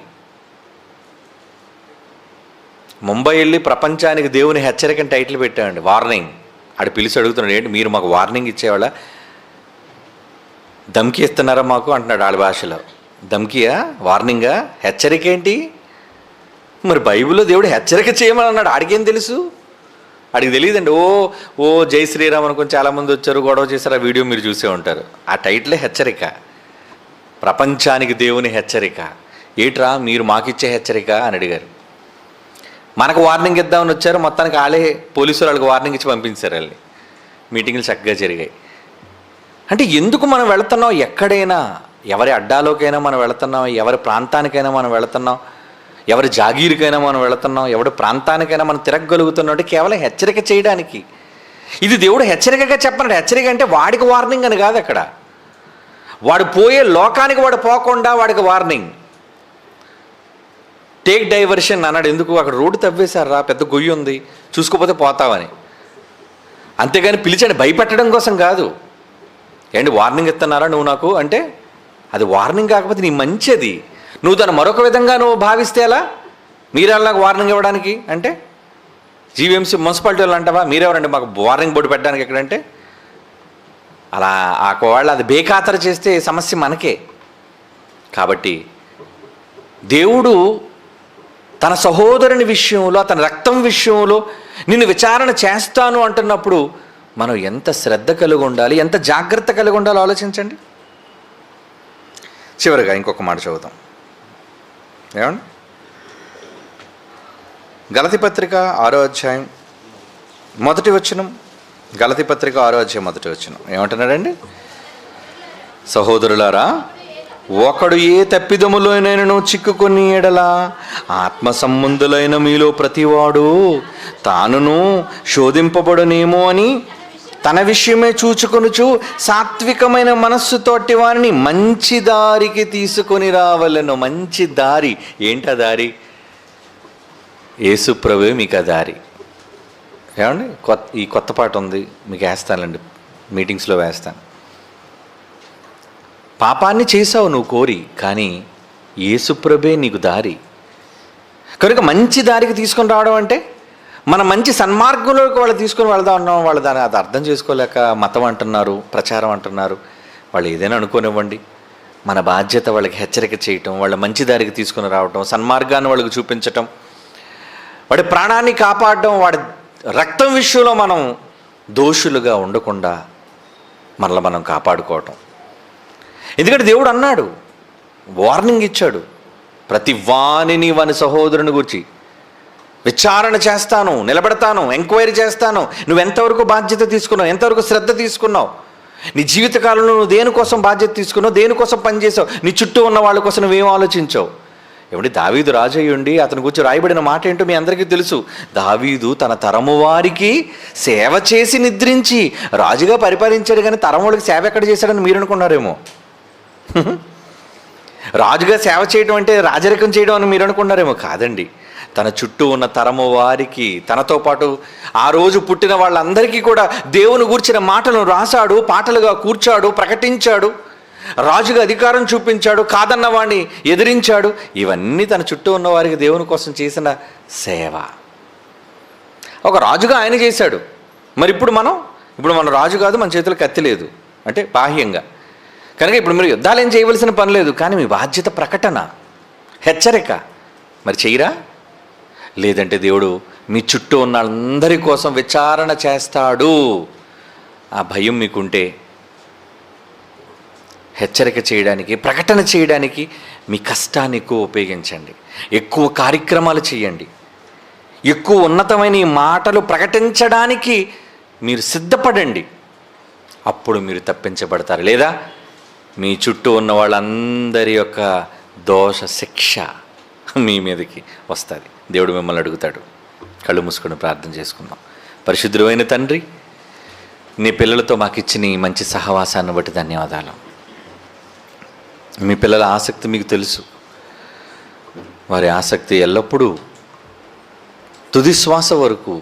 ముంబై వెళ్ళి ప్రపంచానికి దేవుని హెచ్చరికని టైటిల్ పెట్టామండి, వార్నింగ్. ఆడు పిలిచి అడుగుతున్నాడు, ఏంటి మీరు మాకు వార్నింగ్ ఇచ్చేవాళ్ళ, ధమ్కి ఇస్తున్నారా మాకు అంటున్నాడు వాళ్ళ భాషలో. ధమ్కియా, వార్నింగా, హెచ్చరిక ఏంటి? మరి బైబిల్లో దేవుడు హెచ్చరిక చేయమని అన్నాడు. ఆడికేం తెలుసు? ఆడికి తెలియదండి. ఓ జై శ్రీరామ్ అనుకుని చాలామంది వచ్చారు, గొడవ చేశారు. ఆ వీడియో మీరు చూసే ఉంటారు. ఆ టైటిలే హెచ్చరిక, ప్రపంచానికి దేవుని హెచ్చరిక. ఏట్రా మీరు మాకిచ్చే హెచ్చరిక అని అడిగారు. మనకు వార్నింగ్ ఇద్దామని వచ్చారు, మొత్తానికి వాళ్ళే పోలీసులు వాళ్ళకి వార్నింగ్ ఇచ్చి పంపించారు. వాళ్ళని మీటింగ్లు చక్కగా జరిగాయి. అంటే ఎందుకు మనం వెళుతున్నాం? ఎక్కడైనా, ఎవరి అడ్డాలోకైనా మనం వెళుతున్నాం, ఎవరి ప్రాంతానికైనా మనం వెళుతున్నాం, ఎవరి జాగీరికైనా మనం వెళుతున్నాం, ఎవరి ప్రాంతానికైనా మనం తిరగగలుగుతున్నాం అంటే కేవలం హెచ్చరిక చేయడానికి. ఇది దేవుడు హెచ్చరికగా చెప్పన్నాడు. హెచ్చరిక అంటే వాడికి వార్నింగ్ అని కాదు. అక్కడ వాడు పోయే లోకానికి వాడు పోకుండా వాడికి వార్నింగ్. టేక్ డైవర్షన్ అన్నాడు. ఎందుకు? అక్కడ రోడ్డు తవ్వేశారా, పెద్ద గొయ్యి ఉంది, చూసుకోపోతే పోతావని. అంతేగాని పిలిచాడు భయపెట్టడం కోసం కాదు. ఏంటి వార్నింగ్ ఇస్తున్నారా నువ్వు నాకు అంటే, అది వార్నింగ్ కాకపోతే నీ మంచిది. నువ్వు దాన్ని మరొక విధంగా నువ్వు భావిస్తే ఎలా? మీరెలా నాకు వార్నింగ్ ఇవ్వడానికి అంటే, జీవీఎంసీ మున్సిపాలిటీ వాళ్ళు అంటావా, మీరెవరండి మాకు వార్నింగ్ బోర్డు పెట్టడానికి ఎక్కడంటే? అలా వాళ్ళు అది బేఖాతరు చేస్తే సమస్య మనకే. కాబట్టి దేవుడు తన సహోదరుని విషయంలో, తన రక్తం విషయంలో నిన్ను విచారణ చేస్తాను అంటున్నప్పుడు మనం ఎంత శ్రద్ధ కలిగి ఉండాలి, ఎంత జాగ్రత్త కలిగి ఉండాలో ఆలోచించండి. చివరిగా ఇంకొక మాట చదువుతాం. ఏమండి? గలతీ పత్రిక 6వ అధ్యాయం 1వ వచనం. గలతీ పత్రిక 6వ అధ్యాయం 1వ వచనం ఏమంటున్నాడండి? సహోదరులారా, ఒకడు ఏ తప్పిదములోనైనను చిక్కుకొని ఎడలా ఆత్మ సంబంధులైన మీలో ప్రతివాడు తానును శోధింపబడునేమో అని తన విషయమే చూచుకొనుచు సాత్వికమైన మనస్సుతోటి వారిని మంచి దారికి తీసుకొని రావలెను. మంచి దారి ఏంటి? ఆ దారి యేసు ప్రభువే మీకు ఆ దారి. ఏమండి? ఈ కొత్త పాట ఉంది, మీకు వేస్తానండి, మీటింగ్స్లో వేస్తాను. పాపాన్ని చేసావు నువ్వు కోరి, కానీ యేసు ప్రభువే నీకు దారి. కనుక మంచి దారికి తీసుకొని రావడం అంటే మన మంచి సన్మార్గంలోకి వాళ్ళు తీసుకొని వెళ్దాం ఉన్నాం. వాళ్ళు దాన్ని అది అర్థం చేసుకోలేక మతం అంటున్నారు, ప్రచారం అంటున్నారు. వాళ్ళు ఏదైనా అనుకోనివ్వండి. మన బాధ్యత వాళ్ళకి హెచ్చరిక చేయటం, వాళ్ళ మంచి దారికి తీసుకొని రావటం, సన్మార్గాన్ని వాళ్ళకి చూపించటం, వాడి ప్రాణాన్ని కాపాడడం, వాడి రక్తం విషయంలో మనం దోషులుగా ఉండకుండా మనల్ని మనం కాపాడుకోవటం. ఎందుకంటే దేవుడు అన్నాడు, వార్నింగ్ ఇచ్చాడు, ప్రతి వానిని వాని సహోదరుని గురించి విచారణ చేస్తాను, నిలబెడతాను, ఎంక్వైరీ చేస్తాను. నువ్వు ఎంతవరకు బాధ్యత తీసుకున్నావు, ఎంతవరకు శ్రద్ధ తీసుకున్నావు, నీ జీవితకాలంలో నువ్వు దేనికోసం బాధ్యత తీసుకున్నావు, దేనికోసం పనిచేసావు, నీ చుట్టూ ఉన్న వాళ్ళ కోసం నువ్వేం ఆలోచించావు. ఏమంటే దావీదు రాజు అయ్యుండి అతని గురించి రాయబడిన మాట ఏంటో మీ అందరికీ తెలుసు. దావీదు తన తరము వారికి సేవ చేసి నిద్రించి రాజుగా పరిపాలించాడు, కానీ తరం వాళ్ళకి సేవ ఎక్కడ చేశాడని మీరు అనుకున్నారేమో. రాజుగా సేవ చేయడం అంటే రాజరికం చేయడం అని మీరు అనుకున్నారేమో. కాదండి, తన చుట్టూ ఉన్న తరము వారికి, తనతో పాటు ఆ రోజు పుట్టిన వాళ్ళందరికీ కూడా దేవుని గూర్చిన మాటలను రాశాడు, పాటలుగా కూర్చాడు, ప్రకటించాడు, రాజుగా అధికారం చూపించాడు, కాదన్న వాడిని ఎదిరించాడు. ఇవన్నీ తన చుట్టూ ఉన్న వారికి దేవుని కోసం చేసిన సేవ. ఒక రాజుగా ఆయన చేశాడు. మరి ఇప్పుడు మన రాజు కాదు, మన చేతిలో కత్తి లేదు అంటే బాహ్యంగా. కనుక ఇప్పుడు మీరు యుద్ధాలు ఏం చేయవలసిన పని లేదు, కానీ మీ బాధ్యత ప్రకటన, హెచ్చరిక. మరి చెయ్యరా? లేదంటే దేవుడు మీ చుట్టూ ఉన్న అందరి కోసం విచారణ చేస్తాడు. ఆ భయం మీకుంటే హెచ్చరిక చేయడానికి, ప్రకటన చేయడానికి మీ కష్టాన్ని ఎక్కువ ఉపయోగించండి, ఎక్కువ కార్యక్రమాలు చేయండి, ఎక్కువ ఉన్నతమైన ఈ మాటలు ప్రకటించడానికి మీరు సిద్ధపడండి. అప్పుడు మీరు తప్పించబడతారు. లేదా మీ చుట్టూ ఉన్న వాళ్ళందరి యొక్క దోష శిక్ష మీ మీదకి వస్తుంది. దేవుడు మిమ్మల్ని అడుగుతాడు. కళ్ళు మూసుకొని ప్రార్థన చేసుకుందాం. పరిశుద్ధుడైన తండ్రి, నీ పిల్లలతో మాకు ఇచ్చిన ఈ మంచి సహవాసాన్ని బట్టి ధన్యవాదాలు. మీ పిల్లల ఆసక్తి మీకు తెలుసు. వారి ఆసక్తి ఎల్లప్పుడూ తుది శ్వాస వరకు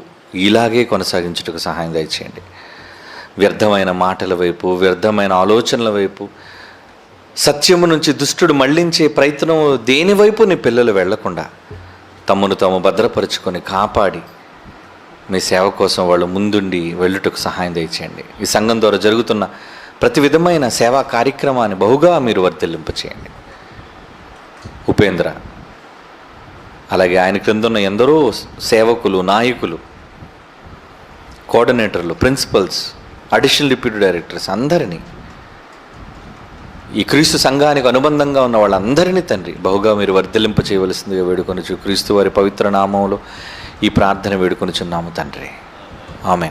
ఇలాగే కొనసాగించుటకు సహాయం దయచేయండి. వ్యర్థమైన మాటల వైపు, వ్యర్థమైన ఆలోచనల వైపు, సత్యము నుంచి దుష్టుడు మళ్లించే ప్రయత్నం దేని వైపు నీ పిల్లలు వెళ్లకుండా తమను తాము భద్రపరుచుకొని కాపాడి మీ సేవ కోసం వాళ్ళు ముందుండి వెళ్ళుటకు సహాయం దయచేయండి. ఈ సంఘం ద్వారా జరుగుతున్న ప్రతి విధమైన సేవా కార్యక్రమాన్ని బహుగా మీరు వర్ధిల్లింపచేయండి. ఉపేంద్ర, అలాగే ఆయన క్రింద ఉన్న ఎందరో సేవకులు, నాయకులు, కోఆర్డినేటర్లు, ప్రిన్సిపల్స్, అడిషనల్ డిప్యూటీ డైరెక్టర్స్ అందరినీ, ఈ క్రీస్తు సంఘానికి అనుబంధంగా ఉన్న వాళ్ళందరినీ తండ్రి బహుగా మీరు వర్ధిల్లింప చేయవలసిందిగా వేడుకొనుచు క్రీస్తు వారి పవిత్ర నామంలో ఈ ప్రార్థన వేడుకొనుచున్నాము తండ్రి. ఆమేన్.